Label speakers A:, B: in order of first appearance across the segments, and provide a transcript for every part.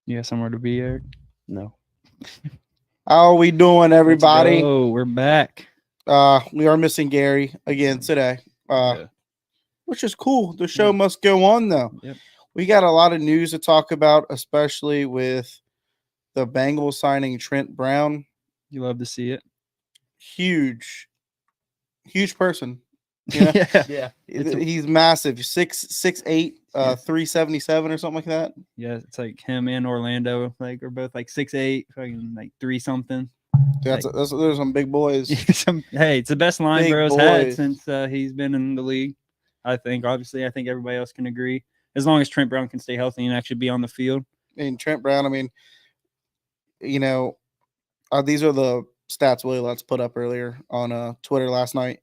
A: You got somewhere to be, Eric?
B: No.
C: How are we doing, everybody?
A: Oh, we're back.
C: We are missing Gary again today,
A: Yeah.
C: which is cool. The show must go on, though.
A: Yep.
C: We got a lot of news to talk about, especially with the Bengals signing Trent Brown.
A: You love to see it.
C: Huge person. You know?
A: Yeah.
C: He's massive. 6'8", 377 or something like that.
A: Yeah, it's like him and Orlando, like, are both like 6'8", fucking like 3 something.
C: Those are some big boys.
A: Hey, it's the best line
C: Big
A: Burrow's
C: boys.
A: had since he's been in the league. I think everybody else can agree. As long as Trent Brown can stay healthy and actually be on the field.
C: And Trent Brown, I mean, you know, these are the stats Willie Lutz put up earlier on Twitter last night.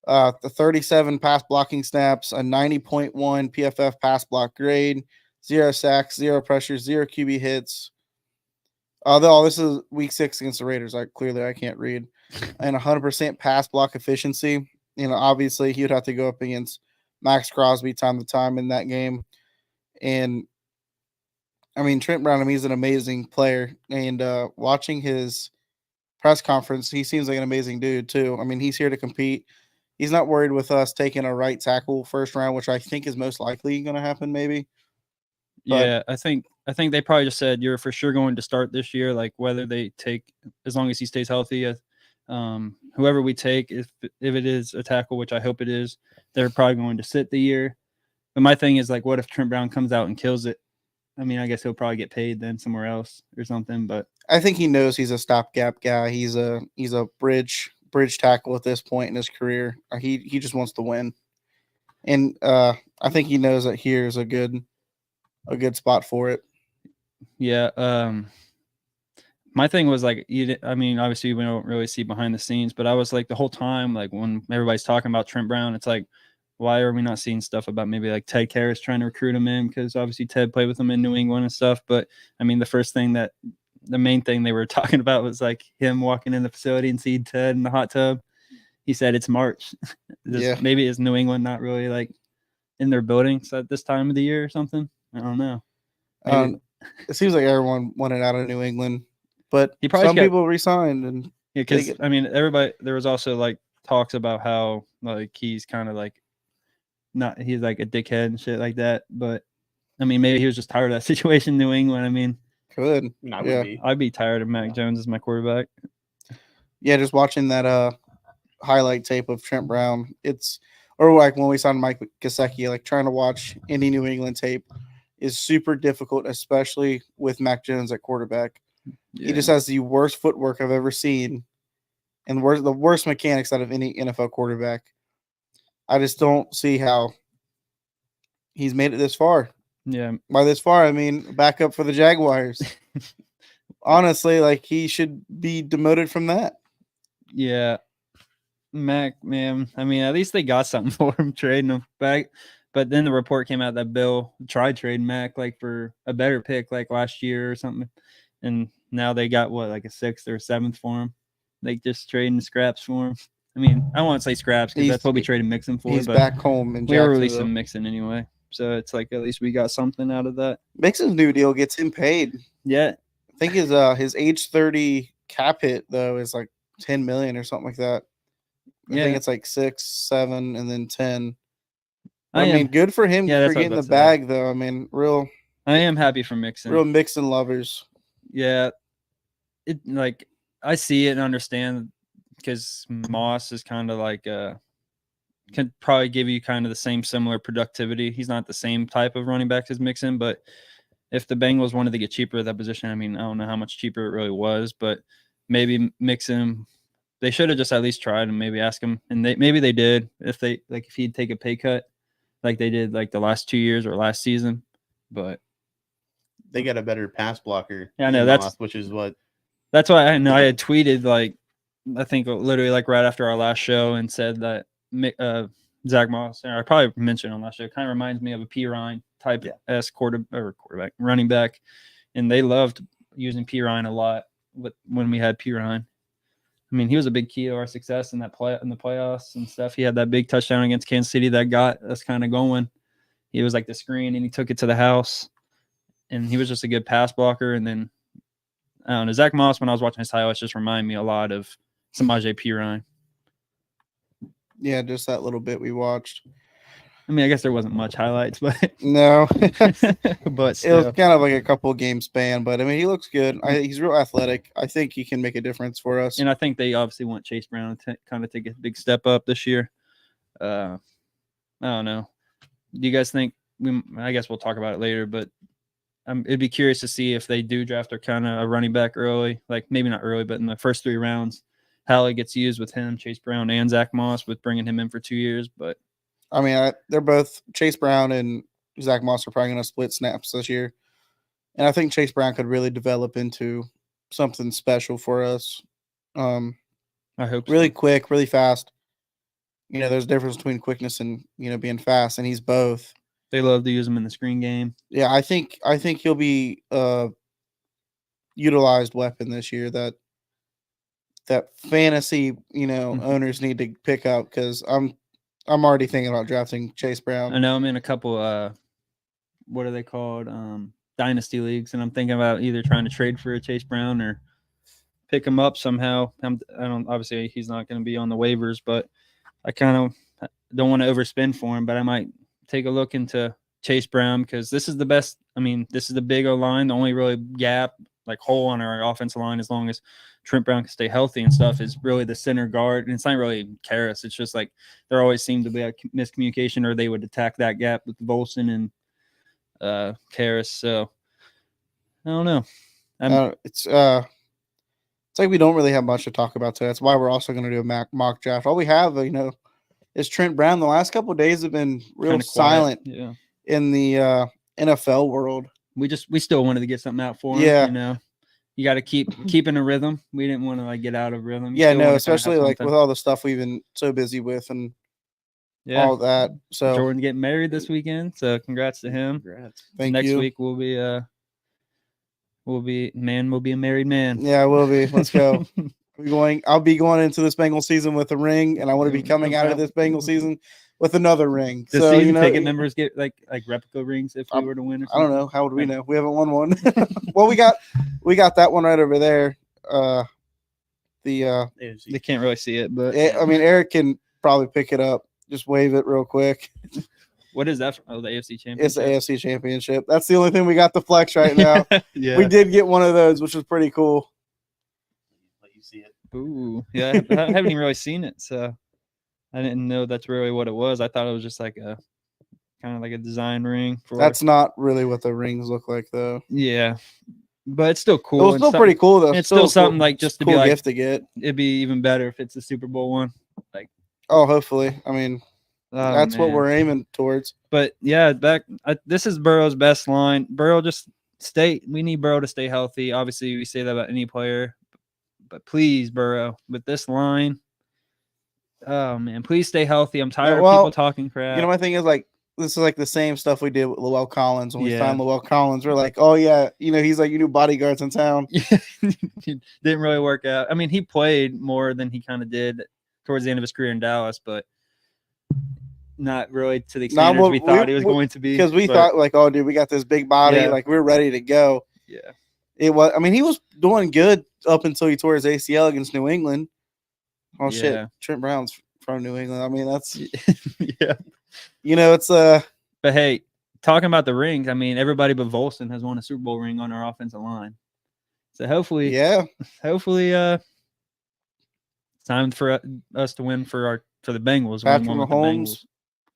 C: The 37 pass blocking snaps, a 90.1 PFF pass block grade, 0 sacks, 0 pressures, 0 QB hits. Although this is week 6 against the Raiders, I can't read. And 100% pass block efficiency. You know, obviously he would have to go up against Max Crosby time to time in that game. And I mean, Trent Brown, he's an amazing player. And watching his press conference, he seems like an amazing dude too. I mean, he's here to compete. He's not worried with us taking a right tackle first round, which I think is most likely going to happen maybe. But,
A: yeah, I think they probably just said you're for sure going to start this year, like whether they take, as long as he stays healthy, whoever we take, if it is a tackle, which I hope it is, they're probably going to sit the year. But my thing is, like, what if Trent Brown comes out and kills it? I mean, I guess he'll probably get paid then somewhere else or something. But
C: I think he knows he's a stopgap guy. He's a bridge tackle at this point in his career. He just wants to win, and I think he knows that here is a good spot for it.
A: Yeah. My thing was like, I mean, obviously we don't really see behind the scenes, but I was like the whole time, like when everybody's talking about Trent Brown, it's like, why are we not seeing stuff about maybe like Ted Karras trying to recruit him in? Because obviously Ted played with him in New England and stuff. But I mean, the main thing they were talking about was like him walking in the facility and seeing Ted in the hot tub. He said it's March. Maybe it's New England not really like in their buildings at this time of the year or something. I don't know.
C: It seems like everyone wanted out of New England, but
A: some
C: people resigned. And
A: yeah, because I mean, everybody. There was also like talks about how like he's kind of like he's like a dickhead and shit like that. But I mean, maybe he was just tired of that situation in New England. I mean, I'd be tired of Mac Jones as my quarterback.
C: Yeah, just watching that highlight tape of Trent Brown, or like when we signed Mike Gesicki, like trying to watch any New England tape is super difficult, especially with Mac Jones at quarterback. Yeah. He just has the worst footwork I've ever seen and the worst mechanics out of any NFL quarterback. I just don't see how he's made it this far.
A: Yeah.
C: By this far, I mean backup for the Jaguars. Honestly, like he should be demoted from that.
A: Yeah. Mac, man. I mean, at least they got something for him, trading him back. But then the report came out that Bill tried trading Mac like for a better pick like last year or something. And now they got like a 6th or 7th for him. They just trading scraps for him. I mean, I won't say scraps because that's what we traded Mixon for.
C: He's back home in Jacksonville.
A: We were releasing Mixon anyway. So it's like at least we got something out of that.
C: Mixon's new deal gets him paid.
A: Yeah.
C: I think his age 30 cap hit though is like $10 million or something like that. I think it's like 6, 7, and then 10. I mean, good for him for getting the bag though. I mean,
A: I am happy for Mixon.
C: Real Mixon lovers.
A: Yeah. It like I see it and understand because Moss is kind of like can probably give you kind of the similar productivity. He's not the same type of running back as Mixon, but if the Bengals wanted to get cheaper at that position, I mean, I don't know how much cheaper it really was, but maybe Mixon, they should have just at least tried and maybe ask him, and maybe they did if he'd take a pay cut like they did like the last 2 years or last season, but
B: they got a better pass blocker.
A: Yeah, I know
B: that's
A: why I know I had tweeted like I think literally like right after our last show and said that Zach Moss, or I probably mentioned on last show, kind of reminds me of a P. Ryan type quarterback, running back, and they loved using P. Ryan a lot when we had P. Ryan. I mean, he was a big key to our success in the playoffs and stuff. He had that big touchdown against Kansas City that got us kind of going. He was like the screen, and he took it to the house. and he was just a good pass blocker. And then I don't know, Zach Moss, when I was watching his highlights, just remind me a lot of Samaje Perine.
C: Yeah, just that little bit we watched.
A: I mean, I guess there wasn't much highlights, but
C: No,
A: but
C: it
A: still.
C: was kind of like a couple game span. But I mean, he looks good. He's real athletic. I think he can make a difference for us.
A: And I think they obviously want Chase Brown to kind of take a big step up this year. I don't know. Do you guys think I guess we'll talk about it later, but it'd be curious to see if they do draft a kind of a running back early, like maybe not early, but in the first 3 rounds, how it gets used with him, Chase Brown, and Zach Moss, with bringing him in for 2 years. But
C: I mean, they're both Chase Brown and Zach Moss are probably going to split snaps this year, and I think Chase Brown could really develop into something special for us.
A: I hope
C: really
A: so.
C: quick, really fast. There's a difference between quickness and being fast, and he's both.
A: They love to use him in the screen game.
C: Yeah, I think he'll be utilized weapon this year that fantasy owners need to pick up, because I'm already thinking about drafting Chase Brown.
A: I know I'm in a couple what are they called, dynasty leagues, and I'm thinking about either trying to trade for a Chase Brown or pick him up somehow. I don't, obviously he's not going to be on the waivers, but I kind of don't want to overspend for him, but I might take a look into Chase Brown, because this is the best. I mean, this is the big O-line. The only really gap, like hole on our offensive line, as long as Trent Brown can stay healthy and stuff, is really the center guard. And it's not really Karras. It's just like there always seemed to be a miscommunication, or they would attack that gap with Volson and Karras. So I don't know.
C: It's like we don't really have much to talk about today. That's why we're also going to do a mock draft. All we have, is Trent Brown. The last couple of days have been real silent in the NFL world.
A: We still wanted to get something out for him.
C: Yeah.
A: You got to keep in a rhythm. We didn't want to get out of rhythm.
C: Especially with all the stuff we've been so busy with and all that. So
A: Jordan getting married this weekend. So congrats to him.
B: Congrats.
A: Next week we'll be a married man.
C: Yeah, we'll be. Let's go. I'll be going into this Bengals season with a ring, and I want to be coming out of this Bengals season with another ring.
A: Does season ticket members get like replica rings if we were to win?
C: I don't know. How would we know? We haven't won one. Well, we got that one right over there. They
A: can't really see it, but
C: I mean, Eric can probably pick it up. Just wave it real quick.
A: What is that? Oh, the AFC Championship.
C: It's the AFC Championship. That's the only thing we got to flex right now.
A: Yeah,
C: we did get one of those, which was pretty cool.
B: Let you see it.
A: Ooh, yeah. I haven't even really seen it, so I didn't know that's really what it was. I thought it was just like a kind of like a design ring.
C: That's not really what the rings look like, though.
A: Yeah, but it's still cool.
C: It's still pretty cool, though.
A: It's still something like just to
C: cool
A: be like
C: gift to get.
A: It'd be even better if it's the Super Bowl one.
C: Hopefully. I mean, that's what we're aiming towards.
A: But yeah, this is Burrow's best line. Burrow we need Burrow to stay healthy. Obviously, we say that about any player, but please, Burrow, with this line, oh man, please stay healthy. I'm tired of people talking crap.
C: My thing is this is the same stuff we did with Lowell Collins when we found Lowell Collins. We're like, oh yeah, he's like your new bodyguards in town.
A: Didn't really work out. I mean, he played more than he kind of did towards the end of his career in Dallas, but not really to the extent we thought he was going to be.
C: Because we thought oh dude, we got this big body, we're ready to go.
A: Yeah.
C: It was. I mean, he was doing good up until he tore his ACL against New England. Oh shit, Trent Brown's from New England. I mean, that's
A: yeah.
C: It's
A: But hey, talking about the rings, I mean, everybody but Volson has won a Super Bowl ring on our offensive line. So hopefully, it's time for us to win for the Bengals.
C: Patrick Mahomes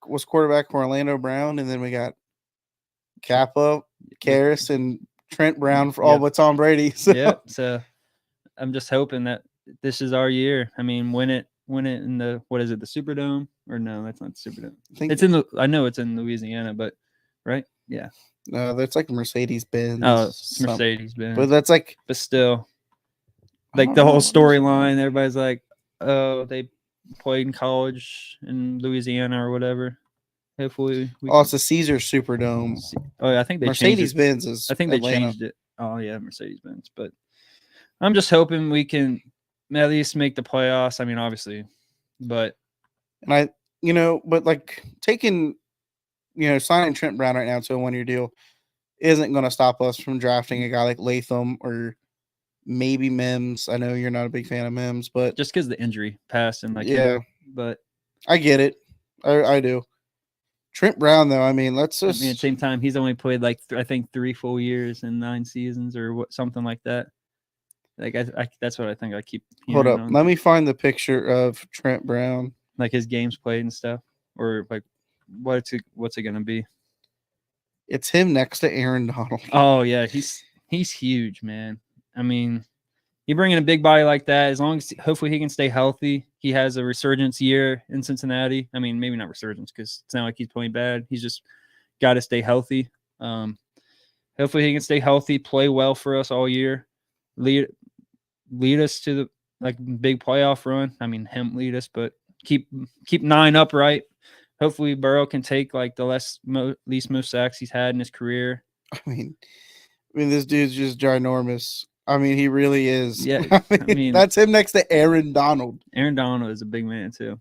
C: was quarterback for Orlando Brown, and then we got Kappa, Karras, and Trent Brown for all but Tom Brady. So.
A: So I'm just hoping that this is our year. I mean, win it in the, what is it, the Superdome? Or no, that's not the Superdome. I know it's in Louisiana, but right? Yeah.
C: No, that's like Mercedes-Benz.
A: Oh, Mercedes-Benz.
C: But that's
A: but still, the whole storyline, everybody's like, oh, they played in college in Louisiana or whatever. Hopefully,
C: it's the Caesar Superdome.
A: Oh, yeah, I think they
C: Mercedes-Benz is.
A: I think
C: Atlanta.
A: they changed it. Oh yeah, Mercedes-Benz. But I'm just hoping we can at least make the playoffs. I mean, obviously, but
C: but taking, signing Trent Brown right now to a 1-year deal isn't going to stop us from drafting a guy like Latham or maybe Mims. I know you're not a big fan of Mims, but
A: just because the injury passed and like
C: yeah,
A: but
C: I get it. I do. Trent Brown, though, I mean, let's
A: I
C: just.
A: mean, at the same time, he's only played like I think 3 full years and 9 seasons or what, something like that. Like I that's what I think I keep
C: Hold
A: hearing
C: up.
A: on,
C: Let me find the picture of Trent Brown.
A: like his games played and stuff, or like what's it gonna be?
C: It's him next to Aaron Donald.
A: Oh yeah, he's huge, man. I mean, you bring in a big body like that, as long as hopefully he can stay healthy. He has a resurgence year in Cincinnati. I mean, maybe not resurgence because it's not like he's playing bad. He's just got to stay healthy. Hopefully he can stay healthy, play well for us all year, lead us to the like big playoff run. I mean, him lead us, but keep 9 upright. Hopefully Burrow can take like the least most sacks he's had in his career.
C: I mean, this dude's just ginormous. I mean, he really is.
A: Yeah,
C: I mean, that's him next to Aaron Donald.
A: Aaron Donald is a big man too.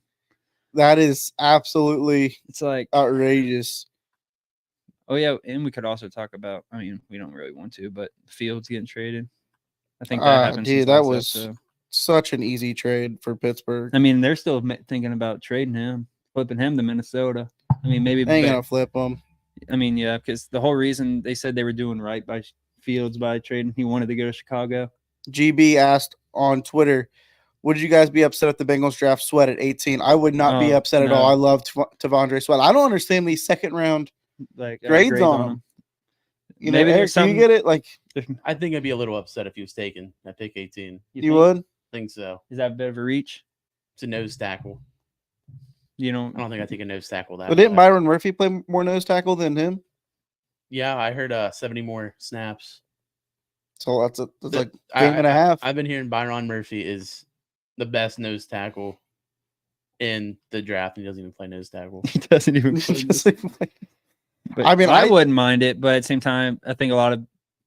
C: That is absolutely
A: It's like
C: outrageous.
A: Oh yeah, and we could also talk about. I mean, we don't really want to, but Fields getting traded. I think that happened.
C: Dude, that was such an easy trade for Pittsburgh.
A: I mean, they're still thinking about trading him, flipping him to Minnesota. I mean, maybe
C: they ain't gonna flip him.
A: I mean, yeah, because the whole reason they said they were doing right by Fields by trading, he wanted to go to Chicago.
C: GB asked on Twitter, would you guys be upset if the Bengals draft Sweat at 18? I would not be upset at all. I love Tavondre Sweat. I don't understand these second round grades on him. You know, Eric, do you get it? Like,
B: I think I'd be a little upset if he was taken at pick 18.
C: You would?
B: I think so.
A: Is that a bit of a reach?
B: It's a nose tackle.
A: I don't
B: think I take a nose tackle that.
C: But didn't Byron Murphy play more nose tackle than him?
B: Yeah, I heard 70 more snaps.
C: So that's like a game and a half.
B: I've been hearing Byron Murphy is the best nose tackle in the draft. He doesn't even play nose tackle.
A: He doesn't even play. But
C: I mean,
A: I wouldn't mind it, but at the same time, I think a lot of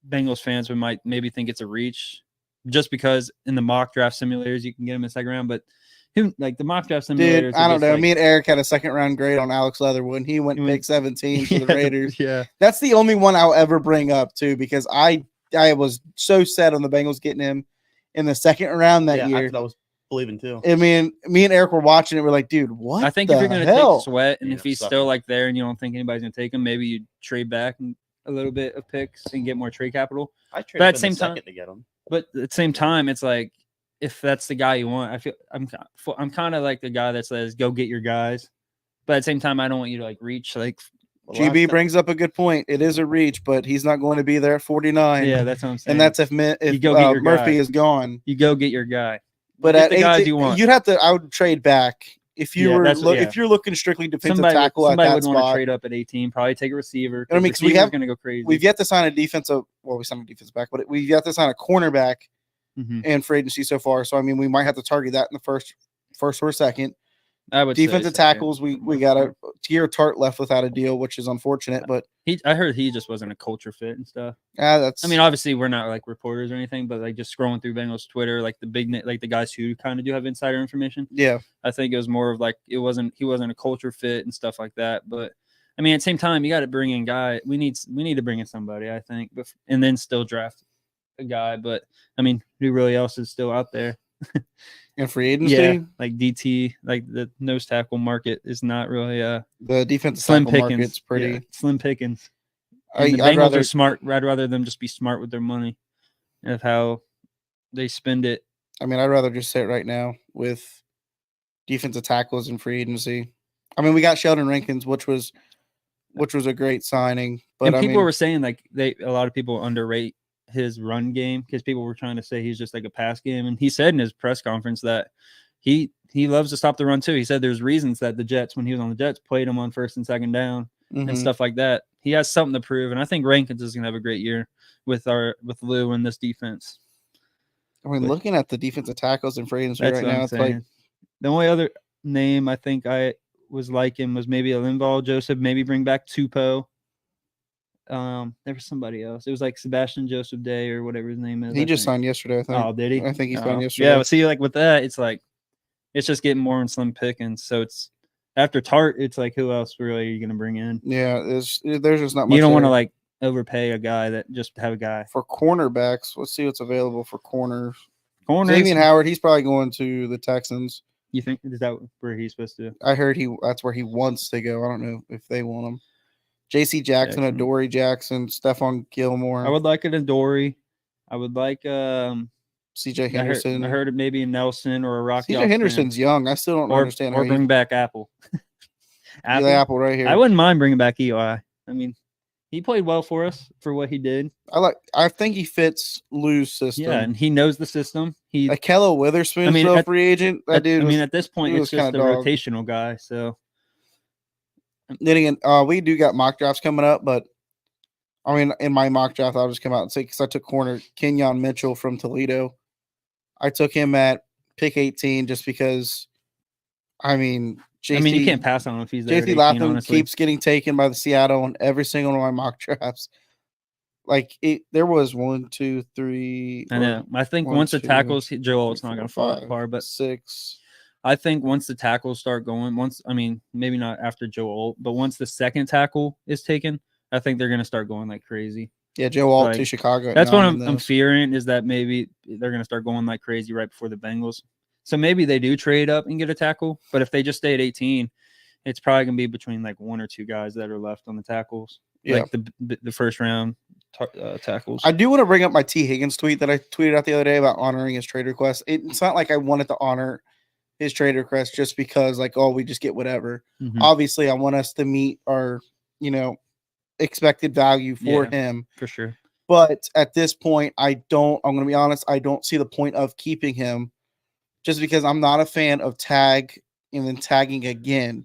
A: Bengals fans might maybe think it's a reach, just because in the mock draft simulators you can get him in the second round. But like the mock draft simulators,
C: dude, I don't know. Me and Eric had a second round grade on Alex Leatherwood. He went pick 17 for the Raiders.
A: Yeah,
C: that's the only one I'll ever bring up too, because I was so set on the Bengals getting him in the second round that year.
B: I was believing too.
C: I mean, me and Eric were watching it. We're like, dude, what?
A: I think if you're going to take Sweat, and if he's still like there, and you don't think anybody's going to take him, maybe you trade back a little bit of picks and get more trade capital.
B: I trade at the same time to get him.
A: But at the same time, it's like, if that's the guy you want, I feel I'm kind of like the guy that says go get your guys, but at the same time, I don't want you to like reach like.
C: GB brings up a good point. It is a reach, but he's not going to be there at 49.
A: Yeah, that's what I'm saying.
C: And that's if Murphy is gone.
A: You go get your guy.
C: But at the guys you want, you'd have to. I would trade back if you were if you're looking strictly defensive tackle at that
A: would
C: spot.
A: Want to trade up at 18, probably take a receiver.
C: I mean, because
A: going to go crazy.
C: We've yet to sign a defensive. Well, we signed a defensive back, but we've yet to sign a cornerback in free agency so far. So I mean, we might have to target that in the first or second.
A: I would
C: defensive tackles. We got a Tier Tart left without a deal, which is unfortunate. But
A: I heard he just wasn't a culture fit and stuff.
C: I
A: mean, obviously we're not like reporters or anything, but like just scrolling through Bengals Twitter, like the guys who kind of do have insider information.
C: Yeah,
A: I think it was more of like he wasn't a culture fit and stuff like that. But I mean, at the same time, you got to bring in guy. We need to bring in somebody, I think, and then still draft a guy. But I mean, who really else is still out there?
C: In free agency,
A: yeah, like DT, like the nose tackle market is not really
C: the defensive
A: slim
C: tackle
A: pickings.
C: Market's pretty
A: slim pickings. The Bengals are smart. I'd rather them just be smart with their money and of how they spend it.
C: I mean, I'd rather just sit right now with defensive tackles in free agency. I mean, we got Sheldon Rankins, which was a great signing. But
A: and people were saying like a lot of people underrate his run game because people were trying to say he's just like a pass game, and he said in his press conference that he loves to stop the run too. He said there's reasons that the Jets, when he was on the Jets, played him on first and second down and stuff like that. He has something to prove, and I think Rankins is gonna have a great year with Lou and this defense.
C: I mean, looking at the defensive tackles in free agency right now, it's like
A: the only other name I think I was liking was maybe a Linval Joseph, maybe bring back Tupou. There was somebody else. It was like Sebastian Joseph Day or whatever his name is.
C: He just signed yesterday, I think.
A: Oh, did he?
C: I think he signed yesterday.
A: Yeah, see, like with that, it's like it's just getting more in slim pickings. So it's after Tart, it's like who else really are you gonna bring in?
C: Yeah, there's just not much.
A: You don't want to like overpay a guy that just have a guy.
C: For cornerbacks, let's see what's available for corners.
A: Corners.
C: Xavier Howard, he's probably going to the Texans.
A: You think is that where he's supposed to?
C: I heard that's where he wants to go. I don't know if they want him. J.C. Jackson, Adoree Jackson, Stephon Gilmore.
A: I would like an Adoree. I would like
C: C.J. Henderson.
A: I heard maybe a Nelson or a Rocky.
C: C.J. Henderson's young. I still don't understand.
A: Or bring back Apple.
C: Apple right here.
A: I wouldn't mind bringing back Eli. I mean, he played well for us for what he did.
C: I think he fits Lou's system.
A: Yeah, and he knows the system.
C: Akello Witherspoon's still a free agent. That dude.
A: At this point, it's just a rotational guy. So
C: then again, we do got mock drafts coming up, but I mean, in my mock draft, I'll just come out and say because I took corner Kenyon Mitchell from Toledo. I took him at pick 18 just because. I mean,
A: you can't pass on him if he's there.
C: JT Latham keeps getting taken by the Seattle in every single one of my mock drafts. Like there was 1, 2, 3.
A: I know. I think once the tackles, Joel, it's not going to fall far, but
C: 6.
A: I think once the tackles start going, maybe not after Joel, but once the second tackle is taken, I think they're going to start going like crazy.
C: Yeah, Joe Alt to Chicago.
A: That's what I'm fearing is that maybe they're going to start going like crazy right before the Bengals. So maybe they do trade up and get a tackle, but if they just stay at 18, it's probably going to be between like 1 or 2 guys that are left on the tackles. Yeah. Like the first round tackles.
C: I do want to bring up my T. Higgins tweet that I tweeted out the other day about honoring his trade request. It's not like I wanted to honor his trade request just because we just get whatever. Mm-hmm. Obviously, I want us to meet our, expected value for him.
A: For sure.
C: But at this point, I'm going to be honest, I don't see the point of keeping him just because I'm not a fan of tag and then tagging again.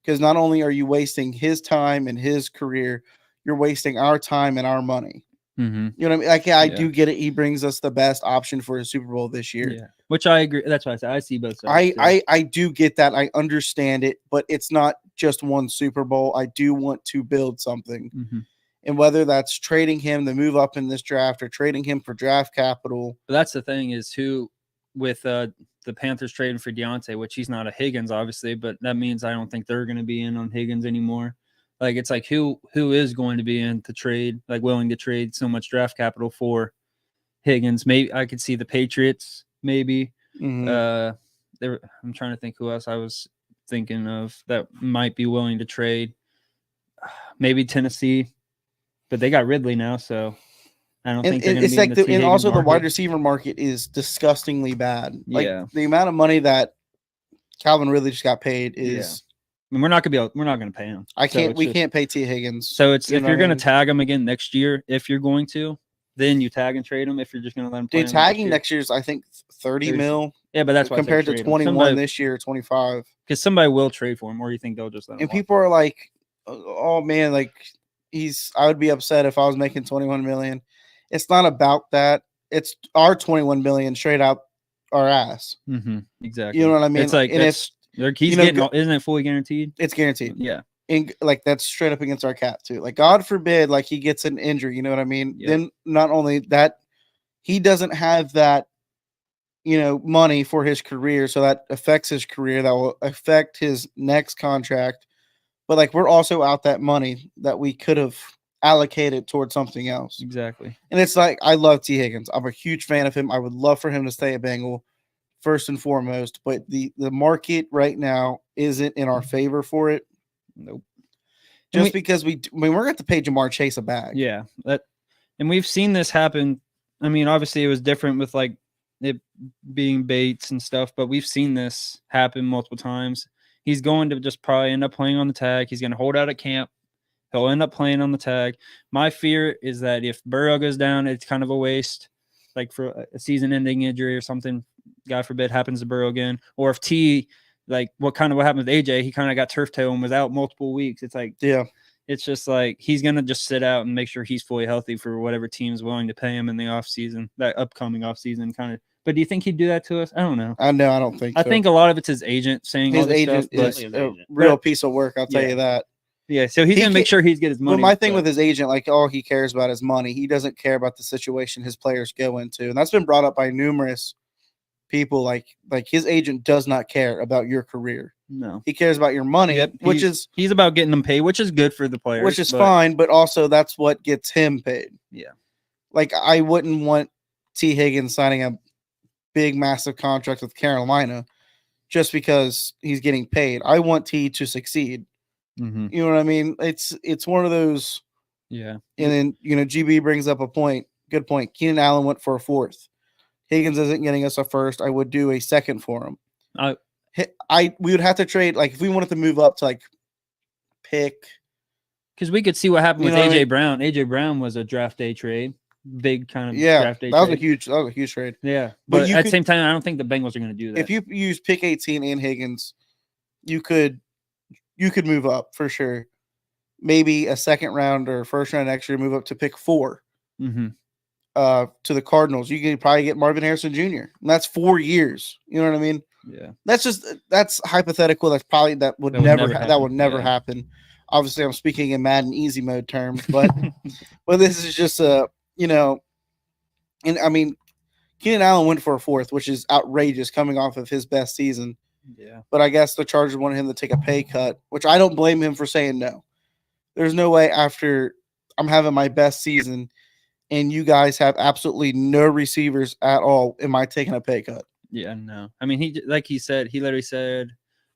C: Because not only are you wasting his time and his career, you're wasting our time and our money.
A: Mm-hmm.
C: You know what I mean? Like, I do get it. He brings us the best option for a Super Bowl this year.
A: Yeah, which I agree. That's why I said I see both sides.
C: I do get that. I understand it, but it's not just one Super Bowl. I do want to build something.
A: Mm-hmm.
C: And whether that's trading him to move up in this draft or trading him for draft capital.
A: But that's the thing is with the Panthers trading for Deontay, which he's not a Higgins, obviously, but that means I don't think they're going to be in on Higgins anymore. Like, it's like who is going to be in to trade, like willing to trade so much draft capital for Higgins? Maybe I could see the Patriots, maybe.
C: Mm-hmm.
A: I'm trying to think who else I was thinking of that might be willing to trade. Maybe Tennessee, but they got Ridley now, so I don't think they're going to be in the
C: and also the wide receiver market is disgustingly bad. Like, the amount of money that Calvin Ridley just got paid is.
A: I mean, we're not going to pay him.
C: We can't pay T. Higgins.
A: So it's if you're going to tag him again next year, if you're going to, then you tag and trade him. If you're just going to let him play,
C: dude, tagging next year is I think 30 mil.
A: Yeah, but that's why
C: compared to 21 this year, 25.
A: Because somebody will trade for him, or you think they'll just let him?
C: And people are like, "Oh man, like I would be upset if I was making 21 million." It's not about that. It's our 21 million straight out our ass.
A: Mm-hmm. Exactly.
C: You know what I mean?
A: It's like he's getting. Isn't it fully guaranteed?
C: It's guaranteed.
A: Yeah.
C: And like that's straight up against our cap too. Like, God forbid, like he gets an injury. You know what I mean? Yeah. Then not only that, he doesn't have that, money for his career, so that affects his career. That will affect his next contract. But like, we're also out that money that we could have allocated towards something else.
A: Exactly.
C: And it's like, I love T. Higgins. I'm a huge fan of him. I would love for him to stay a Bengal first and foremost, but the market right now isn't in our favor for it.
A: Nope.
C: Just because we're going to have to pay Jamar Chase a bag.
A: Yeah. And we've seen this happen. I mean, obviously it was different with like it being Bates and stuff, but we've seen this happen multiple times. He's going to just probably end up playing on the tag. He's going to hold out at camp. He'll end up playing on the tag. My fear is that if Burrow goes down, it's kind of a waste, like for a season-ending injury or something, God forbid, happens to Burrow again. Or if T, like what happened with AJ, he kind of got turf toe and was out multiple weeks. It's like, it's just like he's going to just sit out and make sure he's fully healthy for whatever team's willing to pay him in the offseason, that upcoming offseason kind of. But do you think he'd do that to us? I don't know.
C: I don't think so.
A: I think a lot of it's his agent saying
C: his
A: all this
C: agent
A: stuff.
C: Is a real piece of work, I'll tell you that.
A: Yeah, so he's going to make sure he's get his money.
C: But my thing with his agent, like, all he cares about is money. He doesn't care about the situation his players go into. And that's been brought up by numerous people. Like his agent does not care about your career.
A: No.
C: He cares about your money,
A: Yep,
C: which
A: he's about getting them paid, which is good for the players.
C: Which is fine, but also that's what gets him paid.
A: Yeah.
C: Like, I wouldn't want T. Higgins signing a big, massive contract with Carolina just because he's getting paid. I want T to succeed.
A: Mm-hmm.
C: You know what I mean? It's one of those.
A: Yeah.
C: And then, GB brings up a point. Good point. Keenan Allen went for a fourth. Higgins isn't getting us a first. I would do a second for him. We would have to trade, like, if we wanted to move up to, like, pick.
A: Because we could see what happened with
C: know what I
A: AJ
C: mean?
A: Brown. AJ Brown was a draft day trade. Big kind of
C: Yeah,
A: draft day
C: that was
A: trade.
C: a huge trade.
A: Yeah.
C: But
A: But
C: you
A: at
C: could-
A: the same time, I don't think the Bengals are going to do that.
C: If you use pick 18 and Higgins, you could move up for sure. Maybe a second round or first round next year, move up to pick 4.
A: Mm-hmm.
C: To the Cardinals, you could probably get Marvin Harrison Jr. And that's 4 years. You know what I mean?
A: Yeah.
C: That's hypothetical. That would never happen. Obviously, I'm speaking in Madden easy mode terms, but this is just and I mean, Keenan Allen went for a fourth, which is outrageous coming off of his best season.
A: Yeah.
C: But I guess the Chargers wanted him to take a pay cut, which I don't blame him for saying no. There's no way after I'm having my best season and you guys have absolutely no receivers at all, am I taking a pay cut?
A: Yeah, no. I mean, he literally said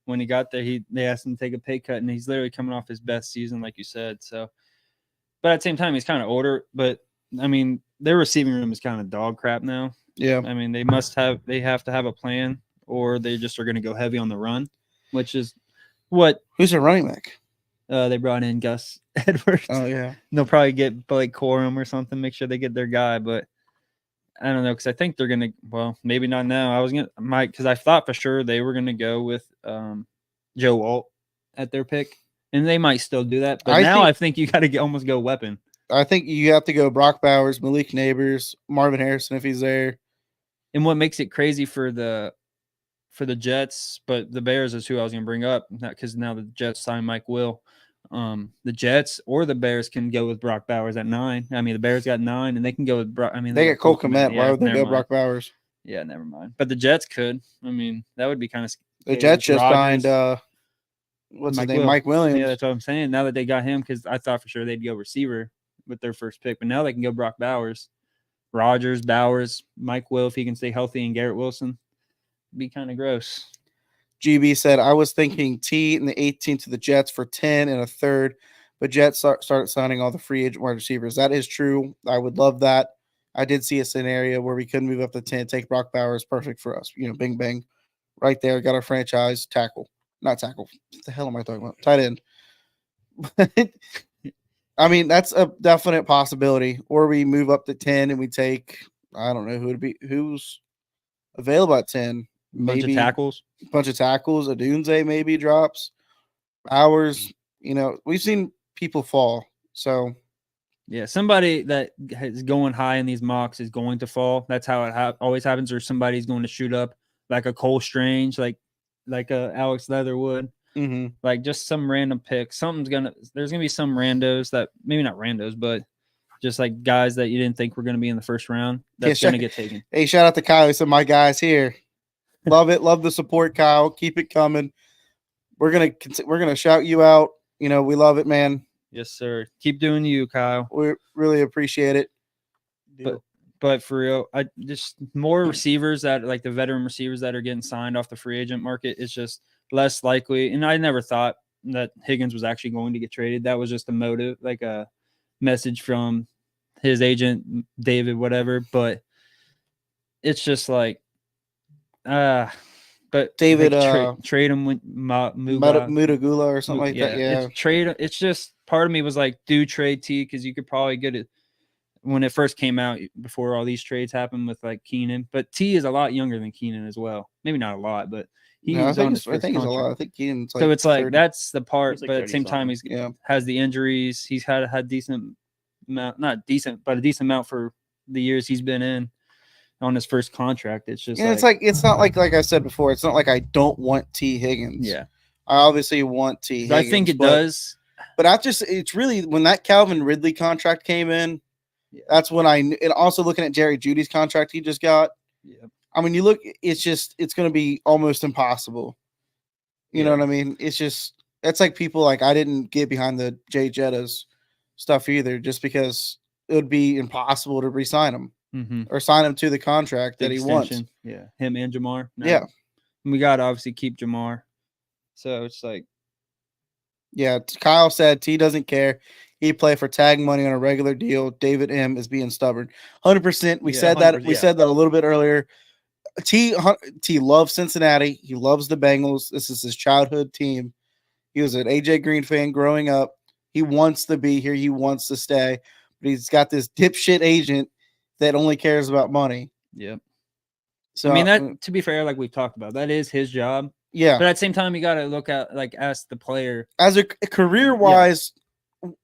A: when he got there, they asked him to take a pay cut, and he's literally coming off his best season, like you said. So, but at the same time, he's kind of older. But I mean, their receiving room is kind of dog crap now.
C: Yeah.
A: I mean, they have to have a plan, or they just are going to go heavy on the run, which is what.
C: Who's their running back?
A: They brought in Gus Edwards.
C: Oh yeah.
A: They'll probably get Blake Corum or something. Make sure they get their guy, but I don't know, because I think they're gonna. Well, maybe not now. Because I thought for sure they were gonna go with Joe Alt at their pick, and they might still do that. But I think you got to almost go weapon.
C: I think you have to go Brock Bowers, Malik Neighbors, Marvin Harrison if he's there.
A: And what makes it crazy for the Jets, but the Bears is who I was gonna bring up, because now the Jets signed Mike Will. The Jets or the Bears can go with Brock Bowers at 9. I mean, the Bears got 9, and they can go with Brock. I mean,
C: they got Cole Kmet.
A: Yeah,
C: why would they go
A: mind.
C: Brock Bowers?
A: Yeah, never mind. But the Jets could. I mean, that would be kind of.
C: The Jets just signed what's his name? Mike Williams.
A: Yeah, that's what I'm saying. Now that they got him, because I thought for sure they'd go receiver with their first pick, but now they can go Brock Bowers, Rodgers, Bowers, Mike Will if he can stay healthy, and Garrett Wilson. It'd be kind of gross.
C: GB said, I was thinking T in the 18th to the Jets for 10 and a third, but Jets started signing all the free agent wide receivers. That is true. I would love that. I did see a scenario where we could move up to 10, take Brock Bowers. Perfect for us. Bing, bang. Right there. Got our franchise tackle. Not tackle. What the hell am I talking about? Tight end. I mean, that's a definite possibility. Or we move up to 10 and we take, I don't know who's available at 10.
A: Bunch of tackles.
C: Adunze maybe drops. Bowers. We've seen people fall. So,
A: yeah, somebody that is going high in these mocks is going to fall. That's how it always happens. Or somebody's going to shoot up, like a Cole Strange, like a Alex Leatherwood.
C: Mm-hmm.
A: Like just some random pick. There's gonna be some randos that maybe not randos, but just like guys that you didn't think were gonna be in the first round. That's gonna get taken.
C: Hey, shout out to Kyle. He said, my guys here. Love it. Love the support, Kyle. Keep it coming. We're gonna shout you out. We love it, man.
A: Yes, sir. Keep doing you, Kyle.
C: We really appreciate it.
A: But for real, I just more receivers that like the veteran receivers that are getting signed off the free agent market is just less likely. And I never thought that Higgins was actually going to get traded. That was just a motive, like a message from his agent, David, whatever. But it's just like, but
C: David,
A: trade him with
C: Mutagula or something like that. Yeah,
A: It's just part of me was like, do trade T, because you could probably get it when it first came out before all these trades happened with like Keenan. But T is a lot younger than Keenan as well. Maybe not a lot, but I think he's a lot.
C: I think Keenan's
A: so it's 30. Like that's the part.
B: Like
A: but at the same time, has the injuries. He's had decent amount, not decent, but a decent amount for the years he's been in on his first contract. It's just
C: it's not like I said before. It's not like I don't want T Higgins.
A: Yeah,
C: I obviously want T Higgins.
A: I think it does.
C: But it's really when that Calvin Ridley contract came in. Yeah. That's when and also looking at Jerry Jeudy's contract he just got.
A: Yeah.
C: I mean, you look, it's going to be almost impossible You know what I mean? It's like people like I didn't get behind the Jay Jettas stuff either, just because it would be impossible to re-sign him or sign him to the contract that he wants.
A: Yeah, him and Jamar. No.
C: Yeah,
A: we got to obviously keep Jamar. So it's like,
C: yeah. Kyle said T doesn't care. He play for tag money on a regular deal. David M is being stubborn. 100%. We said that. We said that a little bit earlier. T loves Cincinnati. He loves the Bengals. This is his childhood team. He was an AJ Green fan growing up. He wants to be here. He wants to stay. But he's got this dipshit agent that only cares about money.
A: Yep.
C: So
A: I mean, that, to be fair, like we've talked about, that is his job.
C: Yeah.
A: But at the same time, you got to look at, like, ask the player.
C: As a career-wise,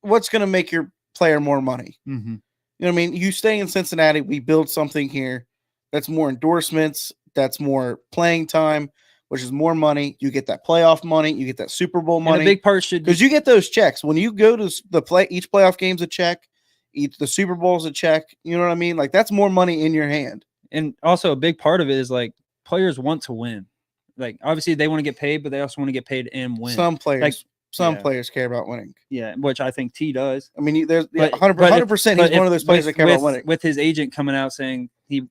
C: what's going to make your player more money?
A: Mm-hmm.
C: You know what I mean? You stay in Cincinnati. We build something here that's more endorsements, that's more playing time, which is more money. You get that playoff money. You get that Super Bowl money.
A: And a big part should be,
C: because you get those checks. When you go to each playoff game's a check, the Super Bowl's a check. You know what I mean? Like, that's more money in your hand.
A: And also a big part of it is, like, players want to win. Like, obviously they want to get paid, but they also want to get paid and win.
C: Some players,
A: like,
C: players care about winning.
A: Yeah, which I think T does.
C: I mean, there's 100%. He's one of those players that care about winning.
A: With his agent coming out saying he's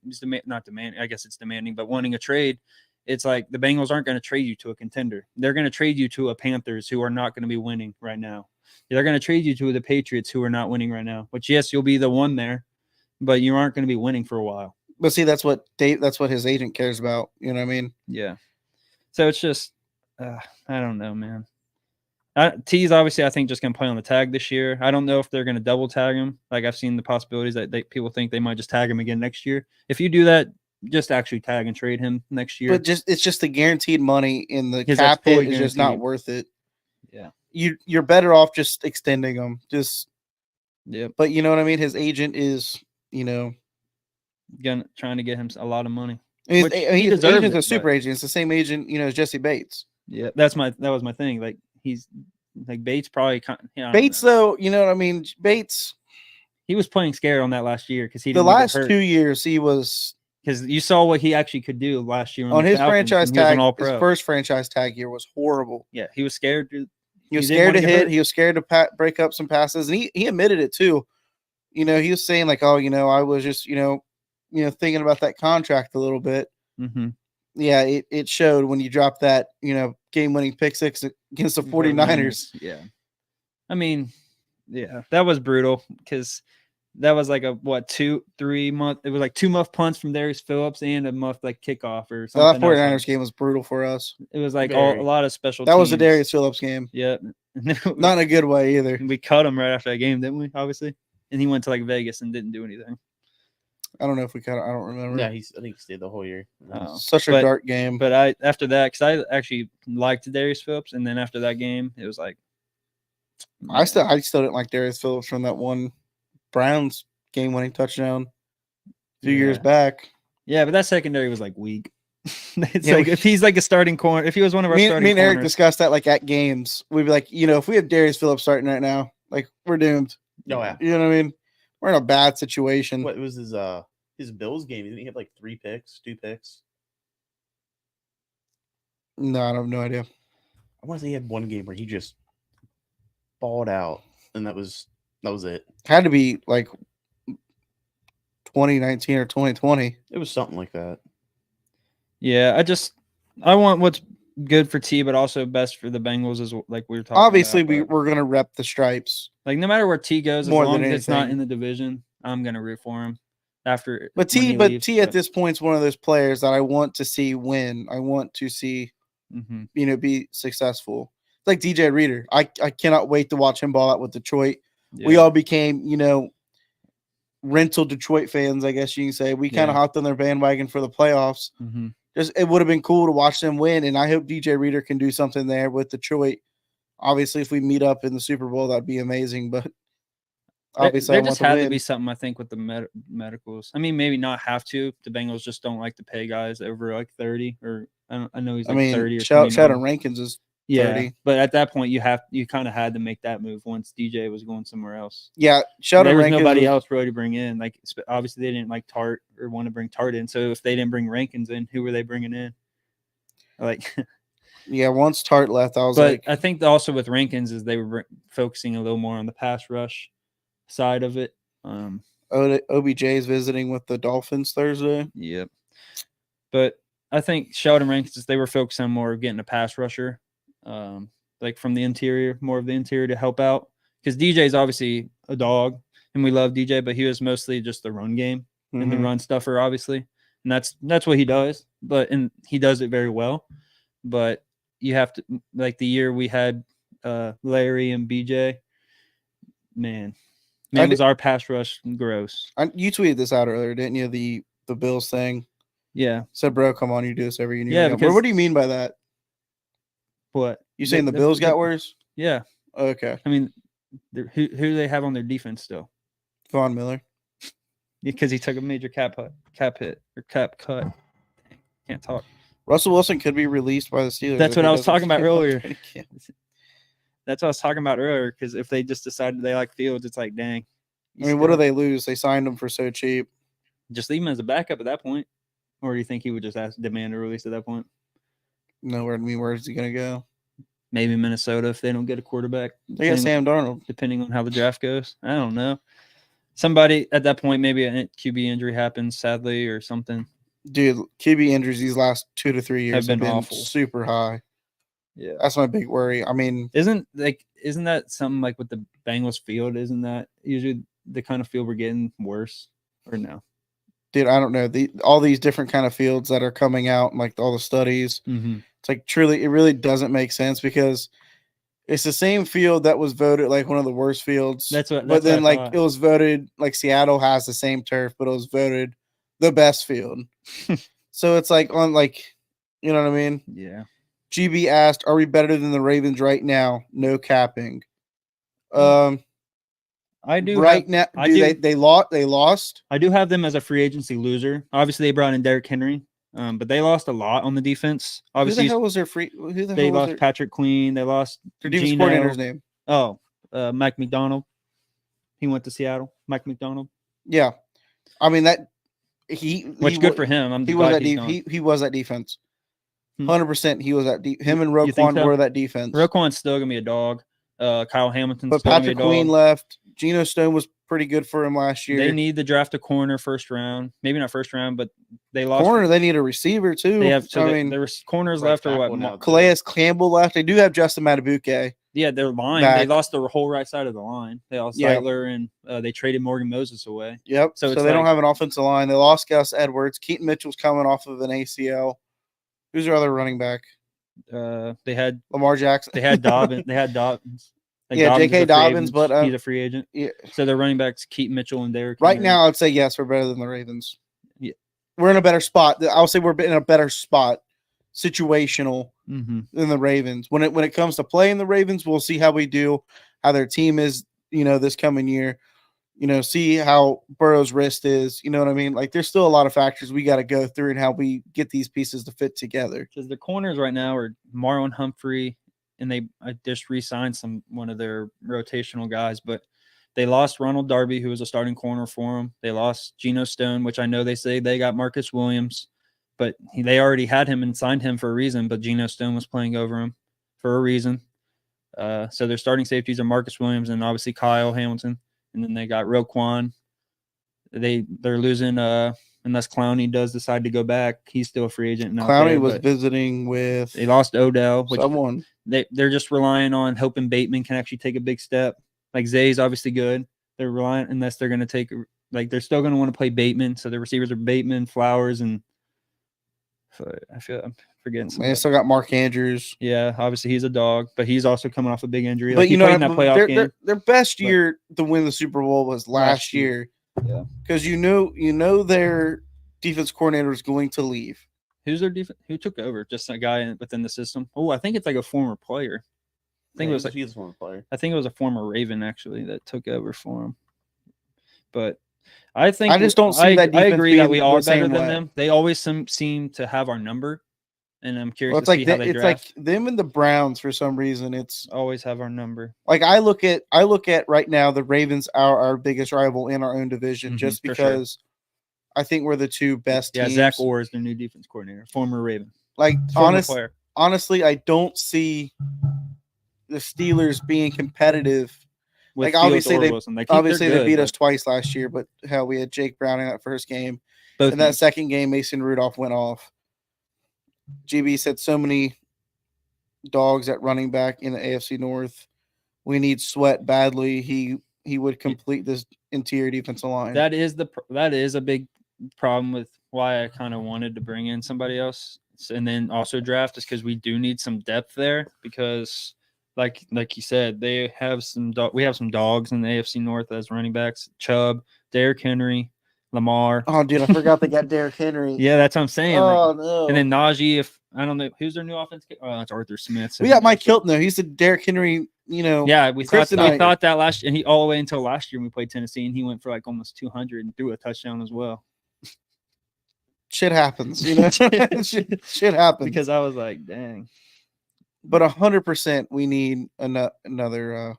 A: not demanding, I guess it's demanding, but wanting a trade, it's like the Bengals aren't going to trade you to a contender. They're going to trade you to a Panthers who are not going to be winning right now. They're going to trade you to the Patriots who are not winning right now. Which, yes, you'll be the one there, but you aren't going to be winning for a while.
C: But see, that's what his agent cares about. You know what I mean?
A: Yeah. So it's just, I don't know, man. T's obviously, I think, just going to play on the tag this year. I don't know if they're going to double tag him. Like, I've seen the possibilities that people think they might just tag him again next year. If you do that, just actually tag and trade him next year.
C: But it's just the guaranteed money in the cap hit is just not worth it.
A: Yeah.
C: You're better off just extending him.
A: Yeah.
C: But you know what I mean? His agent is,
A: trying to get him a lot of money.
C: He deserves it. A super agent. It's the same agent, as Jesse Bates.
A: Yeah, that was my thing. Like, he's like Bates probably.
C: Bates, though, you know what I mean? Bates.
A: He was playing scared on that last year because he
C: the last 2 years he was,
A: because you saw what he actually could do last year
C: on his franchise tag. His first franchise tag year was horrible.
A: Yeah, he was scared.
C: He was scared to hit. He was scared to break up some passes, and he admitted it too. He was saying like, "Oh, I was just thinking about that contract a little bit."
A: Mm-hmm.
C: Yeah, it showed when you dropped that game-winning pick six against the 49ers.
A: Yeah, I mean, yeah, that was brutal because that was like a 2-3 month. It was like 2 muff punts from Darius Phillips and a muff like kickoff or something.
C: That 49ers game was brutal for us.
A: It was like a lot of special.
C: That was the Darius Phillips game.
A: Yeah,
C: not in a good way either.
A: We cut him right after that game, didn't we? Obviously, and he went to like Vegas and didn't do anything.
C: I don't know if we cut. I don't remember.
B: Yeah, I think he stayed the whole year.
C: Such a dark game.
A: But after that, because I actually liked Darius Phillips, and then after that game, it was like,
C: man. I still didn't like Darius Phillips from that one Browns game-winning touchdown a few years back.
A: Yeah, but that secondary was like weak. It's like if he's like a starting corner, if he was one of our starting
C: me and Eric
A: corners,
C: discussed that like at games. We'd be like, if we have Darius Phillips starting right now, like we're doomed.
B: No, yeah.
C: You know what I mean? We're in a bad situation.
B: What was his Bills game? Didn't he have like 2 picks?
C: No, I have no idea.
B: I want to say he had one game where he just balled out, and that was it.
C: Had to be like 2019 or 2020.
B: It was something like that.
A: Yeah, I want what's good for T, but also best for the Bengals, is like we were talking.
C: Obviously,
A: about,
C: we're gonna rep the stripes.
A: Like, no matter where T goes, as long as it's not in the division, I'm gonna root for him. But T
C: at this point is one of those players that I want to see win. I want to see, be successful. Like DJ Reader, I cannot wait to watch him ball out with Detroit. Yeah. We all became, rental Detroit fans, I guess you can say. We kind of hopped on their bandwagon for the playoffs.
A: Mm-hmm.
C: It would have been cool to watch them win, and I hope DJ Reader can do something there with Detroit. Obviously, if we meet up in the Super Bowl, that'd be amazing. But obviously,
A: there just had to be something, I think, with the medicals. I mean, maybe not have to. The Bengals just don't like to pay guys over like 30, or I know he's like 30 or 29.
C: Sheldon Rankins is 30.
A: But at that point, you kind of had to make that move once DJ was going somewhere else.
C: Yeah, Sheldon
A: there was
C: Rankins
A: nobody else really to bring in. Like, obviously, they didn't like Tart or want to bring Tart in. So if they didn't bring Rankins in, who were they bringing in? Like,
C: Yeah, once Tart left, I was
A: But
C: like,
A: I think also with Rankins is they were focusing a little more on the pass rush side of it.
C: OBJ is visiting with the Dolphins Thursday.
A: Yep. But I think Sheldon Rankins, they were focused on more of getting a pass rusher, like from the interior, more of the interior to help out. Because DJ is obviously a dog, and we love DJ, but he was mostly just the run game and the run stuffer, obviously. And that's what he does. And he does it very well. But you have to, like the year we had Larry and BJ, man, was our pass rush gross.
C: You tweeted this out earlier, didn't you? The Bills thing.
A: Yeah.
C: Said, bro, come on, you do this every year.
A: Yeah, because,
C: what do you mean by that?
A: What?
C: You saying the Bills got worse?
A: Yeah.
C: Okay.
A: I mean, who do they have on their defense still?
C: Von Miller.
A: Because he took a major cap cut. Can't talk.
C: Russell Wilson could be released by the Steelers.
A: That's what I was talking about earlier. That's what I was talking about earlier, because if they just decided they like Fields, it's like, dang.
C: I mean, what do they lose? They signed him for so cheap.
A: Just leave him as a backup at that point. Or do you think he would just demand a release at that point?
C: No, where is he going to go?
A: Maybe Minnesota if they don't get a quarterback.
C: They got Sam Darnold.
A: Depending on how the draft goes. I don't know. Somebody at that point, maybe a QB injury happens, sadly, or something.
C: Dude, QB injuries these last 2 to 3 years
A: have been awful.
C: Super high.
A: Yeah.
C: That's my big worry. I mean,
A: isn't that something like with the Bengals field? Isn't that usually the kind of field we're getting worse, or no?
C: Dude, I don't know. All these different kind of fields that are coming out, like all the studies. It's like truly, it really doesn't make sense, because it's the same field that was voted like one of the worst fields. But then like it was voted like Seattle has the same turf, but it was voted the best field. So it's like on like, you know what I mean?
A: Yeah.
C: GB asked, "Are we better than the Ravens right now?" No capping.
A: I do
C: now. They lost.
A: I do have them as a free agency loser. Obviously, they brought in Derrick Henry, but they lost a lot on the defense. Obviously,
C: who the hell was their free?
A: They lost Patrick Queen. They lost
C: their defense coordinator's name.
A: Oh, Mike McDonald. He went to Seattle. Mike McDonald.
C: Yeah, I mean that
A: good for him.
C: He was that defense. 100%. He was that him and Roquan were that defense.
A: Roquan's still gonna be a dog. Kyle Hamilton's
C: but
A: still
C: Patrick
A: gonna be a
C: Queen
A: dog.
C: Left. Geno Stone was pretty good for him last year.
A: They need to draft a corner first round. Maybe not first round, but they lost
C: corner. They need a receiver too.
A: They have. So there were corners left, or what?
C: Calais Campbell left. They do have Justin Matabuke.
A: Yeah, their line. Back. They lost the whole right side of the line. They lost Zeitler, and they traded Morgan Moses away.
C: Yep. So they don't have an offensive line. They lost Gus Edwards. Keaton Mitchell's coming off of an ACL. Who's their other running back?
A: They had
C: Lamar Jackson.
A: They had Dobbins. Like
C: J.K. Dobbins, but
A: he's a free agent.
C: Yeah.
A: So their running backs, Keaton Mitchell and Derrick.
C: Right now, I'd say yes, we're better than the Ravens.
A: Yeah,
C: we're in a better spot. I'll say we're in a better spot, situational, than the Ravens. When it comes to playing the Ravens, we'll see how we do, how their team is, this coming year. See how Burrow's wrist is. You know what I mean? Like, there's still a lot of factors we got to go through and how we get these pieces to fit together.
A: Because the corners right now are Marlon Humphrey, and I just re-signed one of their rotational guys, but they lost Ronald Darby, who was a starting corner for them. They lost Geno Stone, which I know they say they got Marcus Williams, but they already had him and signed him for a reason, but Geno Stone was playing over him for a reason. So their starting safeties are Marcus Williams and obviously Kyle Hamilton. And then they got Roquan. They're losing unless Clowney does decide to go back. He's still a free agent.
C: Clowney was visiting with.
A: They lost Odell. Which
C: someone.
A: They're just relying on hoping Bateman can actually take a big step. Like Zay's obviously good. They're relying unless they're going to take they're still going to want to play Bateman. So the receivers are Bateman, Flowers, and I feel I'm forgetting.
C: They still got Mark Andrews.
A: Yeah, obviously he's a dog, but he's also coming off a big injury.
C: But in that playoff game. Their best year to win the Super Bowl was last year.
A: Yeah,
C: because their defense coordinator is going to leave.
A: Who's their defense? Who took over? Just a guy within the system. Oh, I think it's like a former player. He's a former player. I think it was a former Raven actually that took over for him. But I just don't see that. I agree that we are better than them. They always seem to have our number, and I'm curious to see how they draft.
C: It's like them and the Browns for some reason. It's
A: always have our number.
C: Like I look at right now, the Ravens are our biggest rival in our own division, just because I think we're the two best teams.
A: Zach Orr is their new defense coordinator, former Raven.
C: Like honestly, honestly, I don't see the Steelers being competitive.
A: With
C: Like, obviously
A: Fields or
C: they
A: Wilson. Like,
C: obviously
A: they're
C: they
A: good,
C: beat
A: but
C: us twice last year, but hell, we had Jake Brown in that first game.
A: both
C: In that
A: games.
C: second game, Mason Rudolph went off. GB said so many dogs at running back in the AFC North. We need Sweat badly. He would complete this interior defensive line.
A: That is a big problem with why I kind of wanted to bring in somebody else and then also draft, is because we do need some depth there, because like you said, we have some dogs in the AFC North as running backs: Chubb, Derrick Henry, Lamar.
C: Oh, dude, I forgot they got Derrick Henry.
A: Yeah, that's what I'm saying.
C: Oh,
A: like,
C: no.
A: And then Najee, if I don't know who's their new offense. Oh, that's Arthur Smith. So
C: We got Mike Hilton though. He's the Derrick Henry.
A: Yeah, we
C: kryptonite.
A: thought that last year, and he all the way until last year when we played Tennessee, and he went for like almost 200 and threw a touchdown as well.
C: Shit happens, you know. shit happens.
A: Because I was like, dang.
C: But 100%, we need another.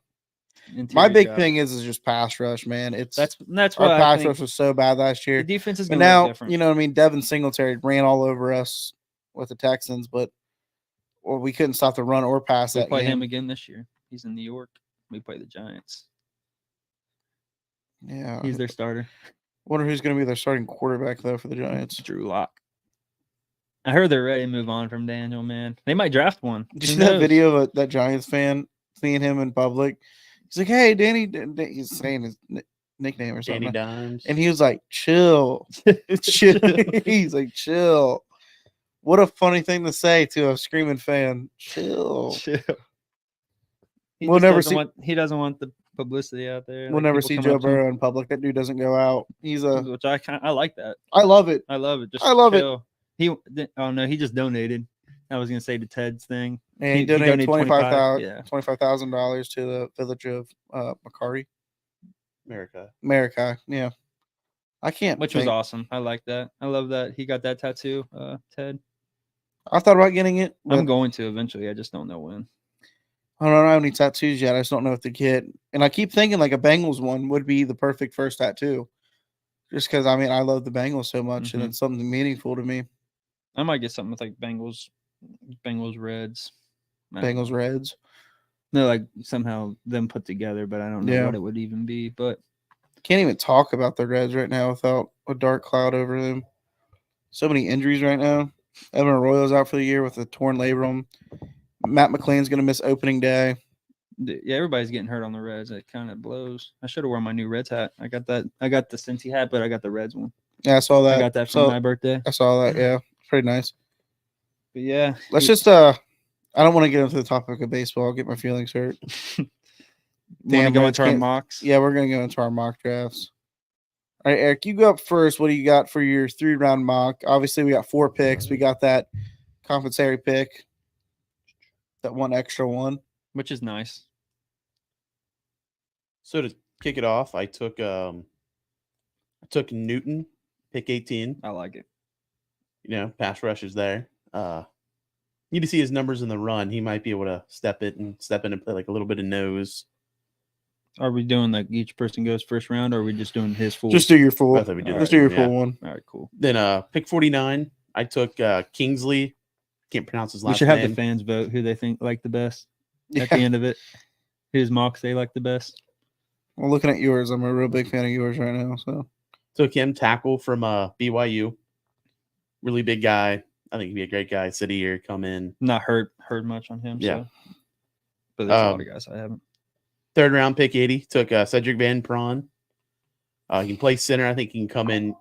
C: My
A: Interior
C: big
A: job.
C: thing is just pass rush, man.
A: That's
C: Our
A: why
C: pass rush was so bad last year.
A: the defense is
C: But
A: going to
C: now,
A: look different.
C: you know what I mean? Devin Singletary ran all over us with the Texans, or we couldn't stop the run or pass
A: we
C: that
A: play
C: game.
A: him again this year. He's in New York. We play the Giants.
C: Yeah.
A: He's their starter.
C: Wonder who's going to be their starting quarterback, though, for the Giants.
A: Drew Lock. I heard they're ready to move on from Daniel, man. They might draft one.
C: Did you see that video of that Giants fan seeing him in public? He's like, "Hey, Danny," he's saying his nickname or something.
B: Danny Dimes.
C: And he was like, "Chill." Chill. He's like, "Chill." What a funny thing to say to a screaming fan. Chill.
A: Chill. He doesn't want the publicity out there.
C: We'll never see Joe Burrow in public. That dude doesn't go out.
A: Which I like that.
C: I love it.
A: I love it.
C: I love
A: it. He just donated. I was gonna say to Ted's thing.
C: And he donated
A: $25,000
C: to the village of Macari. America. Yeah. I can't.
A: Which was awesome. I like that. I love that he got that tattoo, Ted.
C: I thought about getting it.
A: I'm going to eventually. I just don't know when.
C: I don't have any tattoos yet. I just don't know if to get. And I keep thinking like a Bengals one would be the perfect first tattoo. Just because, I mean, I love the Bengals so much and it's something meaningful to me.
A: I might get something with like Bengals Reds.
C: Bengals Reds.
A: No, like somehow them put together, but I don't know what it would even be. But
C: can't even talk about the Reds right now without a dark cloud over them. So many injuries right now. Evan Arroyo's out for the year with a torn labrum. Matt McLean's going to miss opening day.
A: Yeah, everybody's getting hurt on the Reds. It kind of blows. I should have worn my new Reds hat. I got the Cincy hat, but I got the Reds one.
C: Yeah, I saw that.
A: I got that for my birthday.
C: I saw that. Yeah, pretty nice.
A: But yeah,
C: let's just. I don't want to get into the topic of baseball. I'll get my feelings hurt.
A: Want to go into our mocks?
C: Yeah, we're going to go into our mock drafts. All right, Eric, you go up first. What do you got for your 3-round mock? Obviously, we got 4 picks. We got that compensatory pick, that one extra one,
A: which is nice.
B: So to kick it off, I took Newton, pick 18.
A: I like it.
B: You know, pass rush is there. Need to see his numbers in the run. He might be able to step in and play like a little bit of nose.
A: Are we doing like each person goes first round, or are we just doing his full?
C: Just do your full.
B: I thought we did
C: just do your full one.
A: All right, cool.
B: Then pick 49. I took Kingsley. Can't pronounce his last name.
A: We should have the fans vote who they think like the best at the end of it. Whose mocks they like the best.
C: Well, looking at yours, I'm a real big fan of yours right now. So
B: took him, tackle from BYU. Really big guy. I think he'd be a great guy. City year, come in.
A: Not heard much on him.
B: Yeah,
A: so. But there's a lot of guys I haven't.
B: 3rd round pick 80. Took Cedric Van Prawn. He can play center. I think he can come in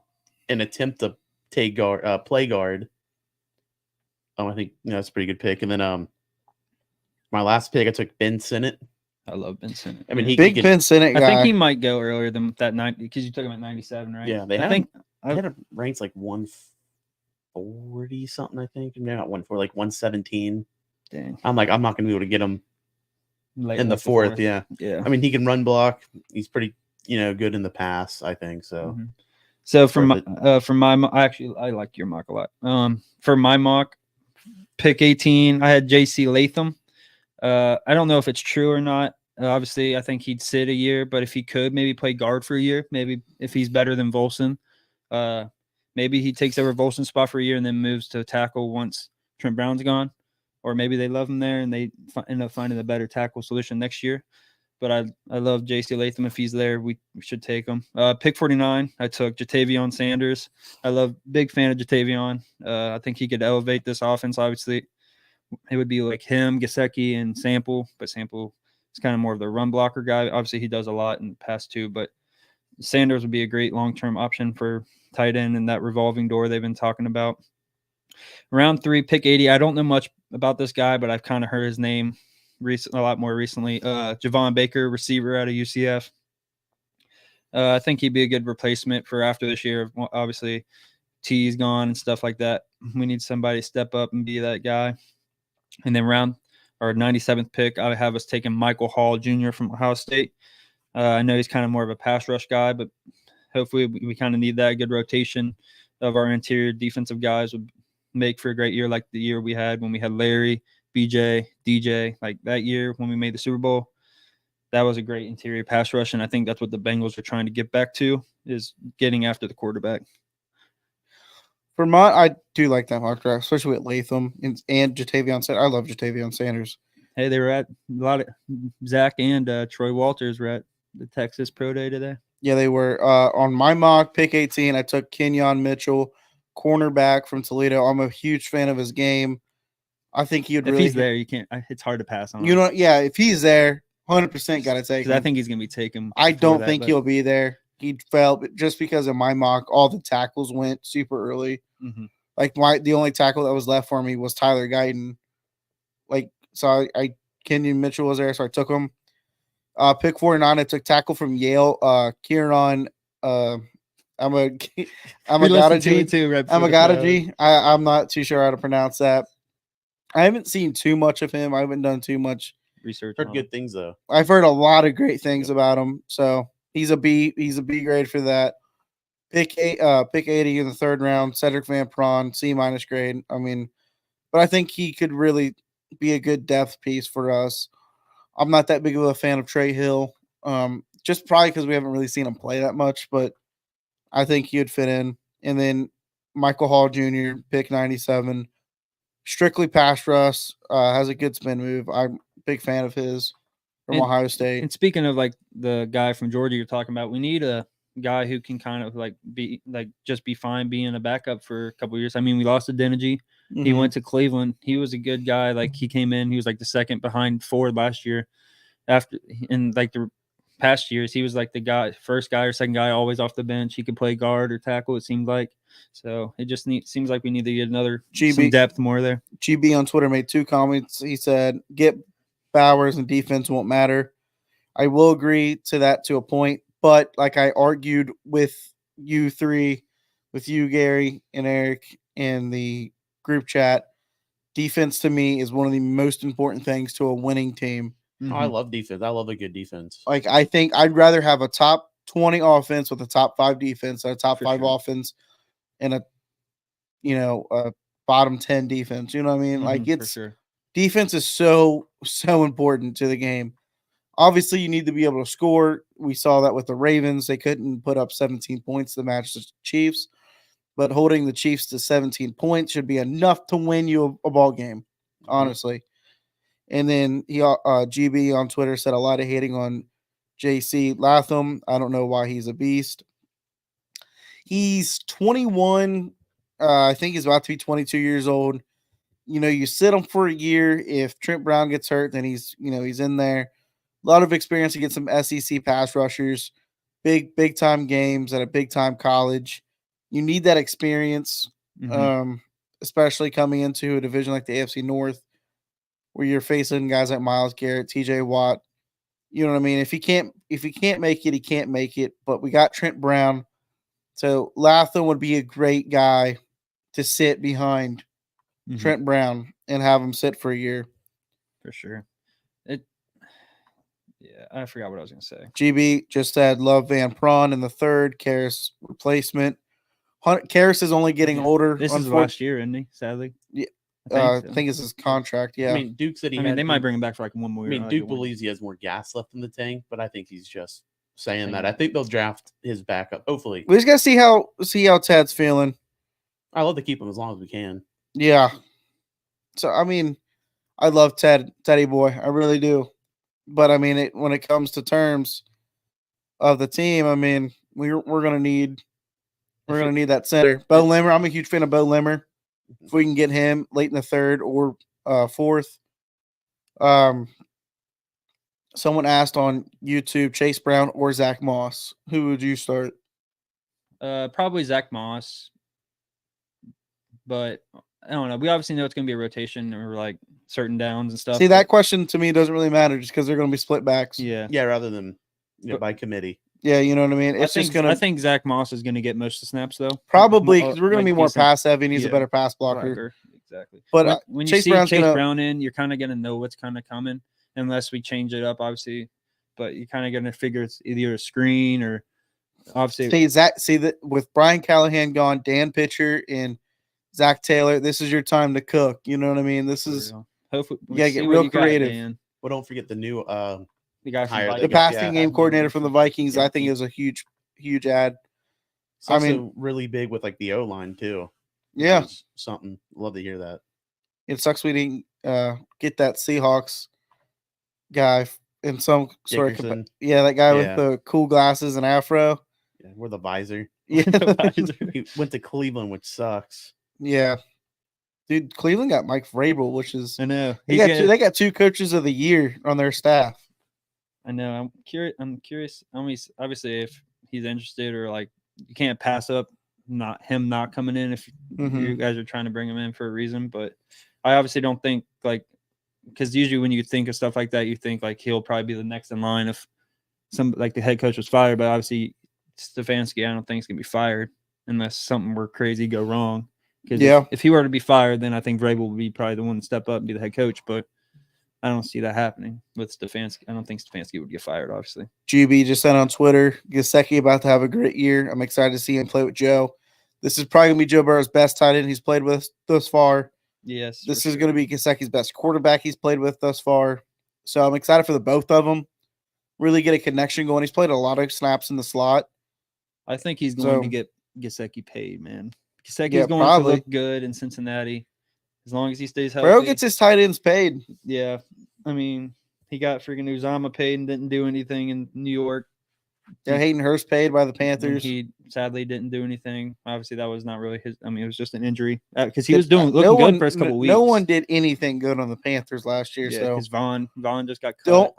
B: and attempt to take guard, play guard. I think that's a pretty good pick. And then my last pick, I took Ben Sinnott.
A: I love Ben Sinnott.
B: I mean,
C: Ben Sinnott guy.
A: I think he might go earlier than that 90 because you took him at 97, right?
B: Yeah, I had a ranks like 140 something. I think no, not 140, like 117.
A: Dang.
B: I'm like, I'm not going to be able to get him in the fourth. Yeah. I mean, he can run block. He's pretty, good in the pass. I think so.
A: Mm-hmm. So for my I like your mock a lot. For my mock, pick 18, I had JC Latham. I don't know if it's true or not. Obviously, I think he'd sit a year, but if he could, maybe play guard for a year. Maybe if he's better than Volson, maybe he takes over Volson's spot for a year and then moves to tackle once Trent Brown's gone. or maybe they love him there and they end up finding a better tackle solution next year. But I love J.C. Latham. If he's there, we should take him. Pick 49, I took Jatavion Sanders. Big fan of Jatavion. I think he could elevate this offense. Obviously, it would be like him, Gesicki, and Sample. But Sample is kind of more of the run blocker guy. Obviously, he does a lot in the past too. But Sanders would be a great long-term option for tight end in that revolving door they've been talking about. Round 3, pick 80. I don't know much about this guy, but I've kind of heard his name a lot more recently. Javon Baker, receiver out of UCF. I think he'd be a good replacement for after this year. Obviously, T's gone and stuff like that. We need somebody to step up and be that guy. And then round our 97th pick, I have us taking Michael Hall Jr. from Ohio State. I know he's kind of more of a pass rush guy, but hopefully we kind of need that. Good rotation of our interior defensive guys would make for a great year like the year we had when we had Larry, BJ, DJ, like that year when we made the Super Bowl. That was a great interior pass rush, and I think that's what the Bengals are trying to get back to, is getting after the quarterback.
C: Vermont, I do like that mock draft, especially with Latham and Jatavion Sanders. I love Jatavion Sanders.
A: Hey, they were at a lot of Zach and Troy Walters were at the Texas Pro Day today.
C: Yeah, they were. On my mock, pick 18, I took Kenyon Mitchell, cornerback from Toledo. I'm a huge fan of his game. I think he would
A: If
C: really.
A: he's there, you can't. It's hard to pass on.
C: You know, yeah, if he's there, 100% got to take him.
A: I think he's going to be taken.
C: I don't think he'll be there. He fell, but just because of my mock, all the tackles went super early.
A: Mm-hmm.
C: Like the only tackle that was left for me was Tyler Guyton. Like, so I Kenyon Mitchell was there, so I took him. Pick 49, I took tackle from Yale, Kieran. I'm a Gadaji. I'm not too sure how to pronounce that. I haven't seen too much of him. I haven't done too much
A: research.
B: Heard good things though.
C: I've heard a lot of great things about him. So he's a B. He's a B grade for that. Pick 80 in the 3rd round. Cedric Van Pran, C- grade. I mean, but I think he could really be a good depth piece for us. I'm not that big of a fan of Trey Hill, just probably because we haven't really seen him play that much, but I think he would fit in. And then Michael Hall Jr., pick 97, strictly pass rush, has a good spin move. I'm a big fan of his from Ohio State.
A: And speaking of like the guy from Georgia you're talking about, we need a guy who can kind of like be like just be fine being a backup for a couple of years. I mean, we lost to Dinegy. Mm-hmm. He went to Cleveland. He was a good guy. Like he came in, he was like the second behind Ford last year. After in like the past years, he was like the guy, first guy or second guy, always off the bench. He could play guard or tackle. It seemed like. So it just seems like we need to get some depth more there.
C: GB on Twitter made 2 comments. He said, "Get Bowers and defense won't matter." I will agree to that to a point. But like I argued with you three, with you, Gary, and Eric in the group chat, defense to me is one of the most important things to a winning team.
B: Mm-hmm. Oh, I love defense. I love a good defense.
C: Like I think I'd rather have a top 20 offense with a top 5 defense than a top 5 offense and a bottom 10 defense. You know what I mean?
A: Mm-hmm,
C: like it's defense is so important to the game. Obviously, you need to be able to score. We saw that with the Ravens. They couldn't put up 17 points to match the Chiefs, but holding the Chiefs to 17 points should be enough to win you a ball game, honestly. Mm-hmm. And then GB on Twitter said a lot of hating on JC Latham. I don't know why he's a beast. He's 21. I think he's about to be 22 years old. You sit him for a year. If Trent Brown gets hurt, then he's in there. A lot of experience against some SEC pass rushers, big time games at a big time college. You need that experience, especially coming into a division like the AFC North, where you're facing guys like Myles Garrett, TJ Watt. You know what I mean? If he can't make it, he can't make it. But we got Trent Brown, so Latham would be a great guy to sit behind Trent Brown and have him sit for a year.
A: For sure. Yeah, I forgot what I was going to say.
C: GB just said love Van Pran in the 3rd. Karras replacement. Karras is only getting older.
A: This is last year, isn't he? Sadly.
C: Yeah. I think it's his contract. Yeah.
B: I mean, Duke said
A: they might bring him back for like one more year.
B: I mean, Duke believes he has more gas left in the tank, but I think he's just saying that. I think they'll draft his backup. Hopefully.
C: We just got to see how Ted's feeling.
B: I love to keep him as long as we can.
C: Yeah. So, I mean, I love Teddy boy. I really do. But I mean, when it comes to terms of the team, I mean, we're gonna need that center. Bo Limmer. I'm a huge fan of Bo Limmer. If we can get him late in the third or fourth. Someone asked on YouTube, Chase Brown or Zach Moss. Who would you start?
A: Probably Zach Moss. But I don't know. We obviously know it's going to be a rotation or like certain downs and stuff.
C: See, that question to me doesn't really matter just because they're going to be split backs.
A: Yeah.
B: Yeah, rather than by committee.
C: Yeah, you know what I mean? It's just going to.
A: I think Zach Moss is going to get most of the snaps, though.
C: Probably because we're going to be more pass heavy and he's a better pass blocker.
A: Exactly.
C: But
A: when you see Chase Brown in, you're kind of going to know what's kind of coming unless we change it up, obviously. But you're kind of going to figure it's either a screen or obviously.
C: See that with Brian Callahan gone, Dan Pitcher and Zach Taylor, this is your time to cook. You know what I mean? This is
A: hopefully
C: you gotta get real creative.
B: Well, don't forget the new
A: the guy from
C: the passing game coordinator from the Vikings. I think is a huge ad.
B: It's also really big with like the O line too.
C: Yeah,
B: something. Love to hear that.
C: It sucks we didn't get that Seahawks guy in some sort of that guy with the cool glasses and afro.
B: Yeah, we're the visor.
C: Yeah,
B: he went to Cleveland, which sucks.
C: Yeah, dude, Cleveland got Mike Vrabel, which is
A: I know
C: they got 2 coaches of the year on their staff.
A: I know. I'm curious. Obviously, if he's interested or like you can't pass up not coming in if you guys are trying to bring him in for a reason. But I obviously don't think like because usually when you think of stuff like that, you think like he'll probably be the next in line if some like the head coach was fired. But obviously Stefanski, I don't think is gonna be fired unless something were crazy go wrong. Because if he were to be fired, then I think Vrabel would be probably the one to step up and be the head coach. But I don't see that happening with Stefanski. I don't think Stefanski would get fired, obviously.
C: GB just said on Twitter, Gesicki about to have a great year. I'm excited to see him play with Joe. This is probably going to be Joe Burrow's best tight end he's played with thus far.
A: Yes.
C: This is going to be Gesicki's best quarterback he's played with thus far. So I'm excited for the both of them. Really get a connection going. He's played a lot of snaps in the slot.
A: I think he's going to get Gesicki paid, man. Gesicki's going to look good in Cincinnati. As long as he stays healthy.
C: Bro gets his tight ends paid.
A: Yeah. I mean, he got freaking Uzama paid and didn't do anything in New York.
C: Yeah, Hayden Hurst paid by the Panthers.
A: He sadly didn't do anything. Obviously, that was not really his. I mean, it was just an injury because he was looking good for a couple weeks.
C: No one did anything good on the Panthers last year.
A: Yeah,
C: so
A: because Vaughn just got cut.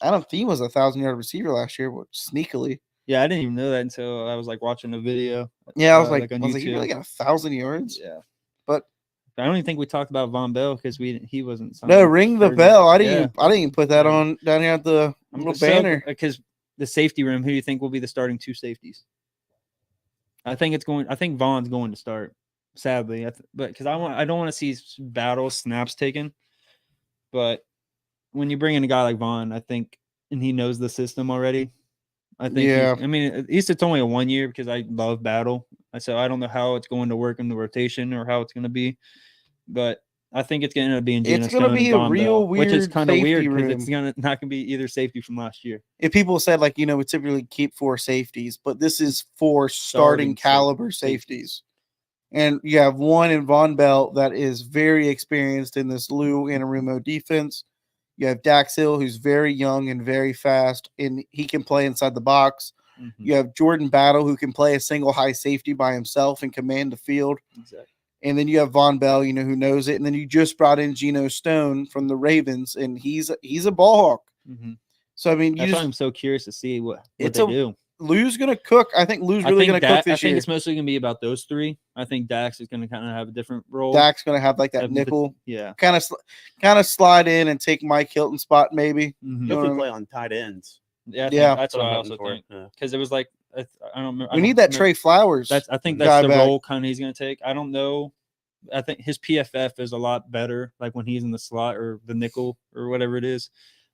C: Adam Thielen was a 1,000-yard receiver last year, sneakily.
A: Yeah, I didn't even know that until I was like watching the video.
C: Yeah, I was like he really got 1,000 yards.
A: Yeah,
C: but
A: I don't even think we talked about Von Bell because he wasn't.
C: No, ring the bell. I didn't even put that on down here at the little banner
A: because the safety room. Who do you think will be the starting 2 safeties? I think Vaughn's going to start. Sadly, but because I don't want to see battle snaps taken. But when you bring in a guy like Vaughn, I think, and he knows the system already. I think.
C: Yeah.
A: At least it's only a 1 year because I love battle. So I don't know how it's going to work in the rotation or how it's going to be, but I think it's going to end up being Geno
C: it's going to be a real weird,
A: which is kind of weird because
C: room.
A: it's not going to be either safety from last year.
C: If people said we typically keep 4 safeties, but this is 4 starting caliber safeties. And you have one in Von Bell that is very experienced in this Lou Anarumo defense. You have Dax Hill, who's very young and very fast, and he can play inside the box. Mm-hmm. You have Jordan Battle, who can play a single high safety by himself and command the field.
A: Exactly.
C: And then you have Von Bell, who knows it. And then you just brought in Geno Stone from the Ravens, and he's a ball hawk.
A: Mm-hmm.
C: So, I mean,
A: that's why I'm so curious to see what they do.
C: Lou's going to cook. I think Lou's really going to cook this year.
A: I think it's mostly going to be about those 3. I think Dax is going to kind of have a different role.
C: Dax going to have that nickel.
A: Yeah.
C: Kind of slide in and take Mike Hilton's spot maybe.
B: Mm-hmm. He'll play on tight ends.
A: Yeah. That's what I also think. Because it was like, I don't remember.
C: We need that Trey Flowers.
A: I think that's the role kind of he's going to take. I don't know. I think his PFF is a lot better, like when he's in the slot or the nickel or whatever it is.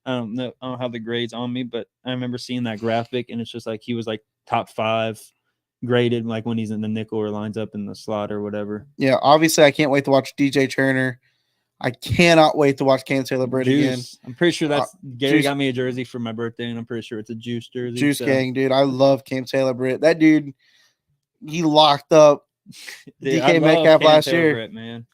A: I don't have the grades on me, but I remember seeing that graphic, and it's just like he was like top 5 graded, like when he's in the nickel or lines up in the slot or whatever.
C: Yeah, obviously, I can't wait to watch DJ Turner. I cannot wait to watch Cam Taylor-Britt again.
A: I'm pretty sure Gary got me a jersey for my birthday, and I'm pretty sure it's a Juice jersey.
C: Juice Gang, dude. I love Cam Taylor-Britt. That dude, he locked up DK Metcalf last year.
A: Man.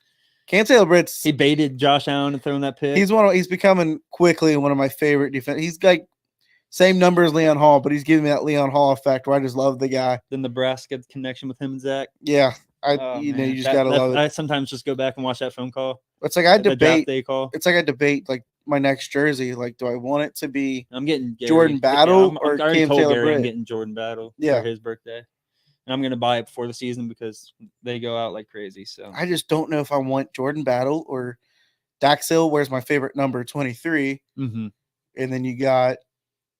C: Cam Taylor-Britt's
A: He baited Josh Allen and throwing that pick.
C: he's becoming quickly one of my favorite defense. He's like same number as Leon Hall, but he's giving me that Leon Hall effect where I just love the guy.
A: The Nebraska connection with him and Zach.
C: Yeah,
A: You
C: just gotta love it.
A: I sometimes just go back and watch that phone call.
C: It's like I
A: The draft
C: debate.
A: day call.
C: It's like I debate like my next jersey. Like, do I want it to be
A: I'm getting Gary.
C: Jordan Battle or
A: I already
C: Cam
A: told Gary I'm
C: Taylor-Britt?
A: getting Jordan Battle
C: Yeah.
A: for his birthday, and I'm gonna buy it before the season because they go out like crazy. So
C: I just don't know if I want Jordan Battle or Dax Hill. Where's my favorite number 23?
A: mm-hmm.
C: And then you got,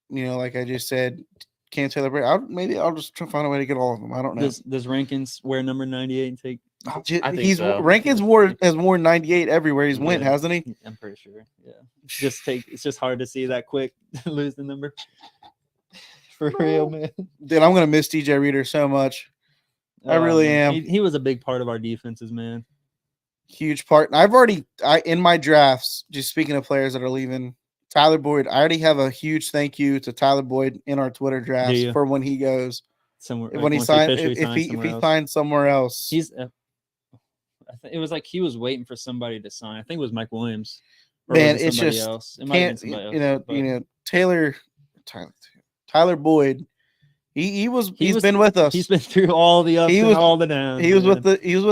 C: like I just said, Cam Taylor-Britt. Maybe I'll just try to find a way to get all of them. I don't know.
A: Does Rankins wear number 98 and take?
B: I think so.
C: Rankins has worn 98 everywhere he's went, hasn't he?
A: I'm pretty sure. Yeah. It's just hard to see that quick lose the number. For real, man.
C: Dude, I'm gonna miss DJ Reader so much. I really am.
A: He was a big part of our defenses, man.
C: Huge part. And in my drafts, just speaking of players that are leaving, Tyler Boyd, I already have a huge thank you to Tyler Boyd in our Twitter drafts for when he goes
A: somewhere.
C: When he signs, if he signs somewhere else.
A: It was like he was waiting for somebody to sign. I think it was Mike Williams.
C: Man, it's just
A: else. It might have been somebody else.
C: Tyler Boyd. He's been with us.
A: He's been through all the ups and all the downs.
C: He was with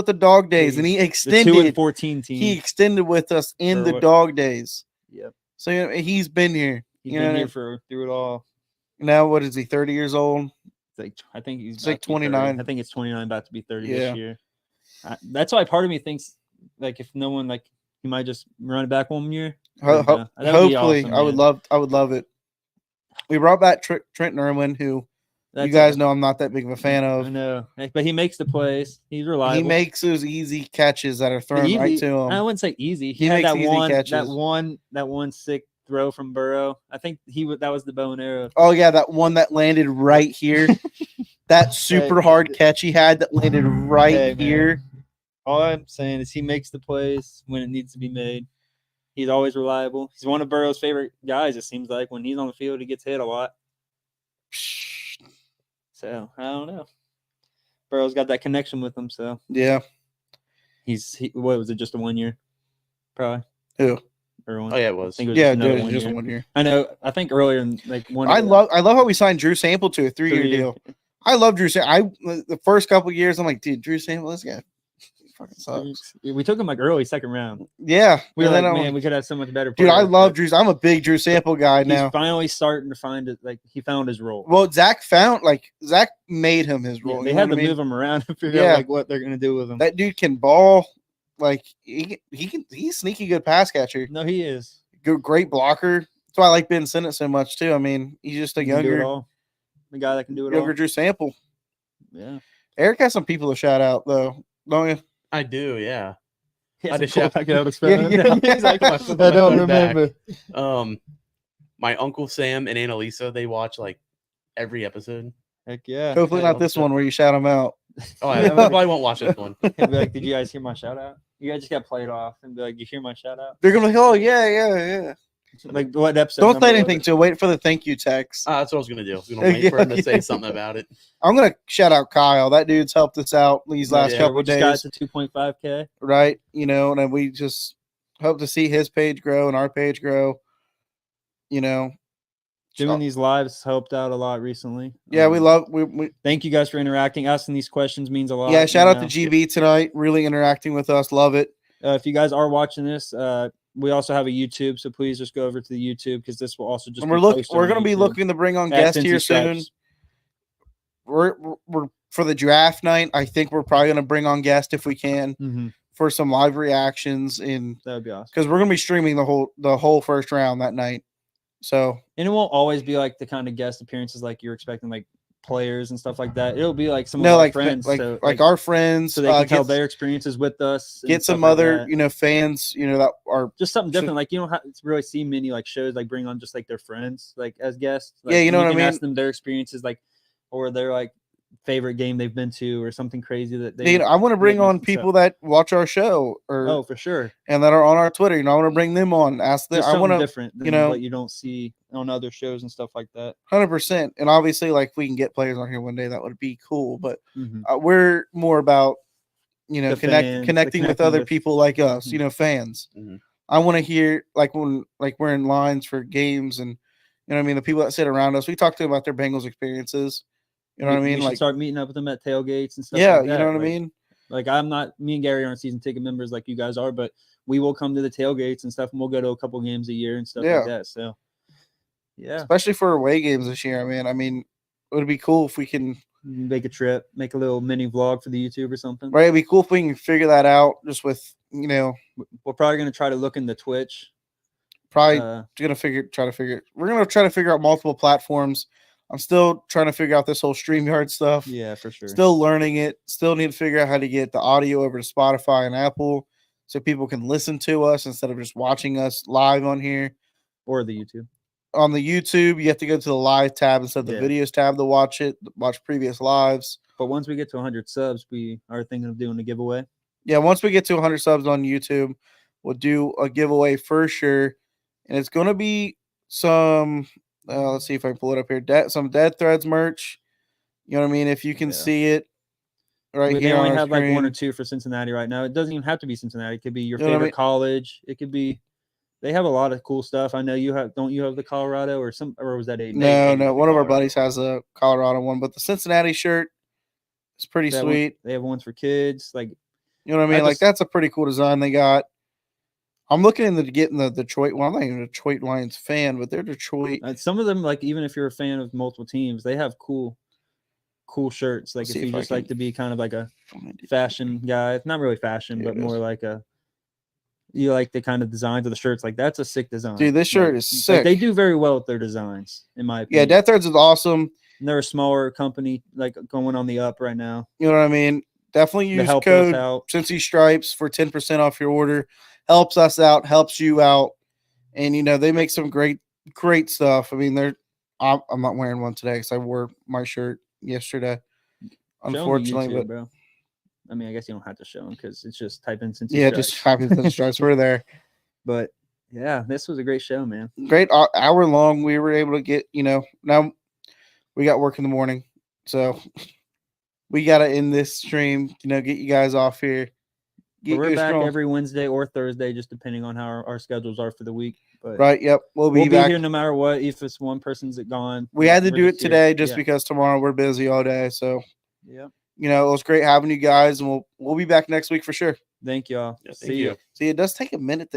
C: the dog days, and he extended
A: the 2-14 team.
C: He extended with us in the dog days.
A: Yep.
C: So he's been here.
A: He's been here through it all.
C: Now what is he? 30 years old.
A: I think he's
C: like 29.
A: I think it's 29, about to be 30 this year. That's why part of me thinks like if no one he might just run it back 1 year.
C: Hopefully, awesome, I would love it. We brought back Trent Irwin, who you guys know I'm not that big of a fan of.
A: I know, but he makes the plays. He's reliable.
C: He makes those easy catches that are thrown right to him.
A: I wouldn't say easy. He had that one sick throw from Burrow. I think that was the bow and arrow.
C: Oh yeah, that one that landed right here. That super hard catch he had that landed right here.
A: All I'm saying is he makes the plays when it needs to be made. He's always reliable. He's one of Burrow's favorite guys, it seems like. When he's on the field, he gets hit a lot. So, I don't know. Burrow's got that connection with him, so.
C: Yeah.
A: What was it, just a 1 year? Probably.
C: Who?
A: Irwin.
B: Oh, yeah, it was.
A: I think
C: just 1 year.
A: I know. I think earlier in one.
C: I love how we signed Drew Sample to a 3-year deal. I love Drew Sample. The first couple years, I'm like, dude, Drew Sample, this guy fucking sucks.
A: We took him early second round.
C: Yeah.
A: We were man, we could have so much better.
C: Dude, I love Drew. I'm a big Drew Sample guy now.
A: He's finally starting to find it. He found his role.
C: Well, Zach made him his role.
A: They had to move him around and figure out what they're gonna do with him.
C: That dude can ball. He's a sneaky good pass catcher.
A: No, he is.
C: Great blocker. That's why I like Ben Sinnott so much too. I mean, he's just a the
A: guy that can do it all.
C: Younger Drew Sample.
B: Yeah.
C: Eric has some people to shout out though, don't you?
B: I do, yeah.
A: I just shout out his
C: phone. I don't remember.
B: My Uncle Sam and Annalisa, they watch every episode.
A: Heck yeah.
C: Hopefully not this one where you shout them out.
B: Oh, I probably won't watch this one.
A: He'll be like, did you guys hear my shout out? You guys just got played off and be like, you hear my shout out?
C: They're gonna be like, oh yeah.
A: Like what episode?
C: Don't say anything to wait for the thank you text.
B: That's what I was gonna do. I was gonna wait for him to say something about it.
C: I'm gonna shout out Kyle. That dude's helped us out these last couple of days.
A: Got to 2.5K.
C: Right. And we just hope to see his page grow and our page grow.
A: Doing these lives helped out a lot recently.
C: Yeah, we
A: thank you guys for interacting. Asking these questions means a lot.
C: Yeah, shout out to GB tonight, really interacting with us. Love it.
A: If you guys are watching this, we also have a YouTube, so please just go over to the YouTube because this will also just.
C: And we're going to be looking to bring on guests here soon. We're for the draft night. I think we're probably going to bring on guests if we can for some live reactions. That
A: would be awesome
C: because we're going to be streaming the whole first round that night. So
A: and it won't always be like the kind of guest appearances like you're expecting, like players and stuff like that. It'll be like some of our friends,
C: like our friends,
A: so they can tell their experiences with us.
C: Get some other fans, that are
A: just something different. Like you don't have to really see many shows bring on just their friends as guests.
C: Yeah, you know what I mean.
A: Ask them their experiences, or their favorite game they've been to, or something crazy that they.
C: I want to bring on people that watch our show,
A: for sure,
C: and that are on our Twitter. I want to bring them on. Ask them. I want to
A: different than what you don't see on other shows and stuff like that.
C: 100%. And obviously, if we can get players on here one day, that would be cool. But we're more about, you know,
A: The fans,
C: connecting with
A: connecting
C: other
A: with-
C: people like us,
A: Mhm.
C: you know, fans.
B: Mhm.
C: I want to hear like when like we're in lines for games and you know what I mean, the people that sit around us, we talk to them about their Bengals experiences. You know what I mean?
A: We should
C: Like
A: start meeting up with them at tailgates and stuff.
C: yeah,
A: like that.
C: you know what I
A: Like,
C: mean?
A: Like me and Gary aren't season ticket members like you guys are, but we will come to the tailgates and stuff, and we'll go to a couple games a year and stuff
C: Yeah.
A: like that. So, yeah,
C: Especially for away games this year. I mean, it would be cool if we can.
A: make a trip, make a little mini vlog for the YouTube or something.
C: Right, it'd be cool if we can figure that out. Just with you know,
A: We're probably gonna try to look into Twitch.
C: probably
A: Uh,
C: try to figure. We're gonna try to figure out multiple platforms. I'm still trying to figure out this whole StreamYard stuff.
A: yeah, for sure.
C: Still learning it. Still need to figure out how to get the audio over to Spotify and Apple so people can listen to us instead of just watching us live on here.
A: Or the YouTube.
C: On the YouTube, you have to go to the live tab instead of the
A: Yeah.
C: videos tab to watch it, watch previous lives.
A: But once we get to 100 subs, we are thinking of doing a giveaway.
C: Yeah, once we get to 100 subs on YouTube, we'll do a giveaway for sure. And it's going to be some, let's see if I can pull it up here, some Dead Threads merch. You know what I mean? If you can
A: Yeah.
C: see it right
A: They
C: here
A: only
C: on our
A: have like one or
C: screen.
A: two for Cincinnati right now. It doesn't even have to be Cincinnati. It could be your
C: You know what I
A: favorite
C: mean?
A: college. It could be. They have a lot of cool stuff. I know you have. Don't you have the Colorado or some? Or was that a?
C: No. One of our buddies has a Colorado one, but the Cincinnati shirt is pretty
A: They have
C: sweet.
A: They have ones for kids. Like,
C: You know what I mean?
A: I
C: Like
A: just-
C: that's a pretty cool design they got. I'm looking into getting the Detroit. Well, I'm not even a Detroit Lions fan, but they're Detroit.
A: some of them, like even if you're a fan of multiple teams, they have cool shirts. Like
C: Let's
A: if
C: see
A: you
C: if I
A: just like
C: can
A: to be kind of like a
C: find it.
A: fashion guy, not really fashion,
C: Here
A: but
C: it
A: more
C: is.
A: like you like the kind of designs of the shirts. Like that's a sick design.
C: Dude, this shirt
A: Like-
C: is
A: like,
C: sick.
A: they do very well with their designs, in my
C: Yeah,
A: opinion.
C: Death Threads is awesome.
A: And they're a smaller company, like going on the up right now.
C: You know what I mean? Definitely
A: To
C: use
A: help us
C: code
A: out.
C: Cincy Stripes for 10% off your order. Helps us out, helps you out. And you know, they make some great stuff. I mean, I'm not wearing one today because I wore my shirt yesterday.
A: Show 'em the
C: Unfortunately,
A: YouTube,
C: but
A: bro. I mean, I guess you don't have to show them because it's just type in Cincy
C: yeah,
A: Stripes.
C: just happy Cincy Stripes. We're there.
A: But yeah, this was a great show, man.
C: Great hour long. We were able to get, you know, now we got work in the morning. So we got to end this stream, you know, get you guys off here.
A: But we're
C: you
A: back
C: strong.
A: every Wednesday or Thursday, just depending on how our schedules are for the week. But
C: Right. Yep. We'll be
A: we'll be
C: back.
A: here no matter what. If it's one person's gone,
C: We had to
A: we're
C: do it
A: just here.
C: today just
A: Yeah.
C: because tomorrow we're busy all day. So,
A: Yeah.
C: you know, it was great having you guys, and we'll be back next week for sure.
A: Thank y'all.
B: Yeah, thank
A: See
B: you.
A: you.
C: See, it does take a minute to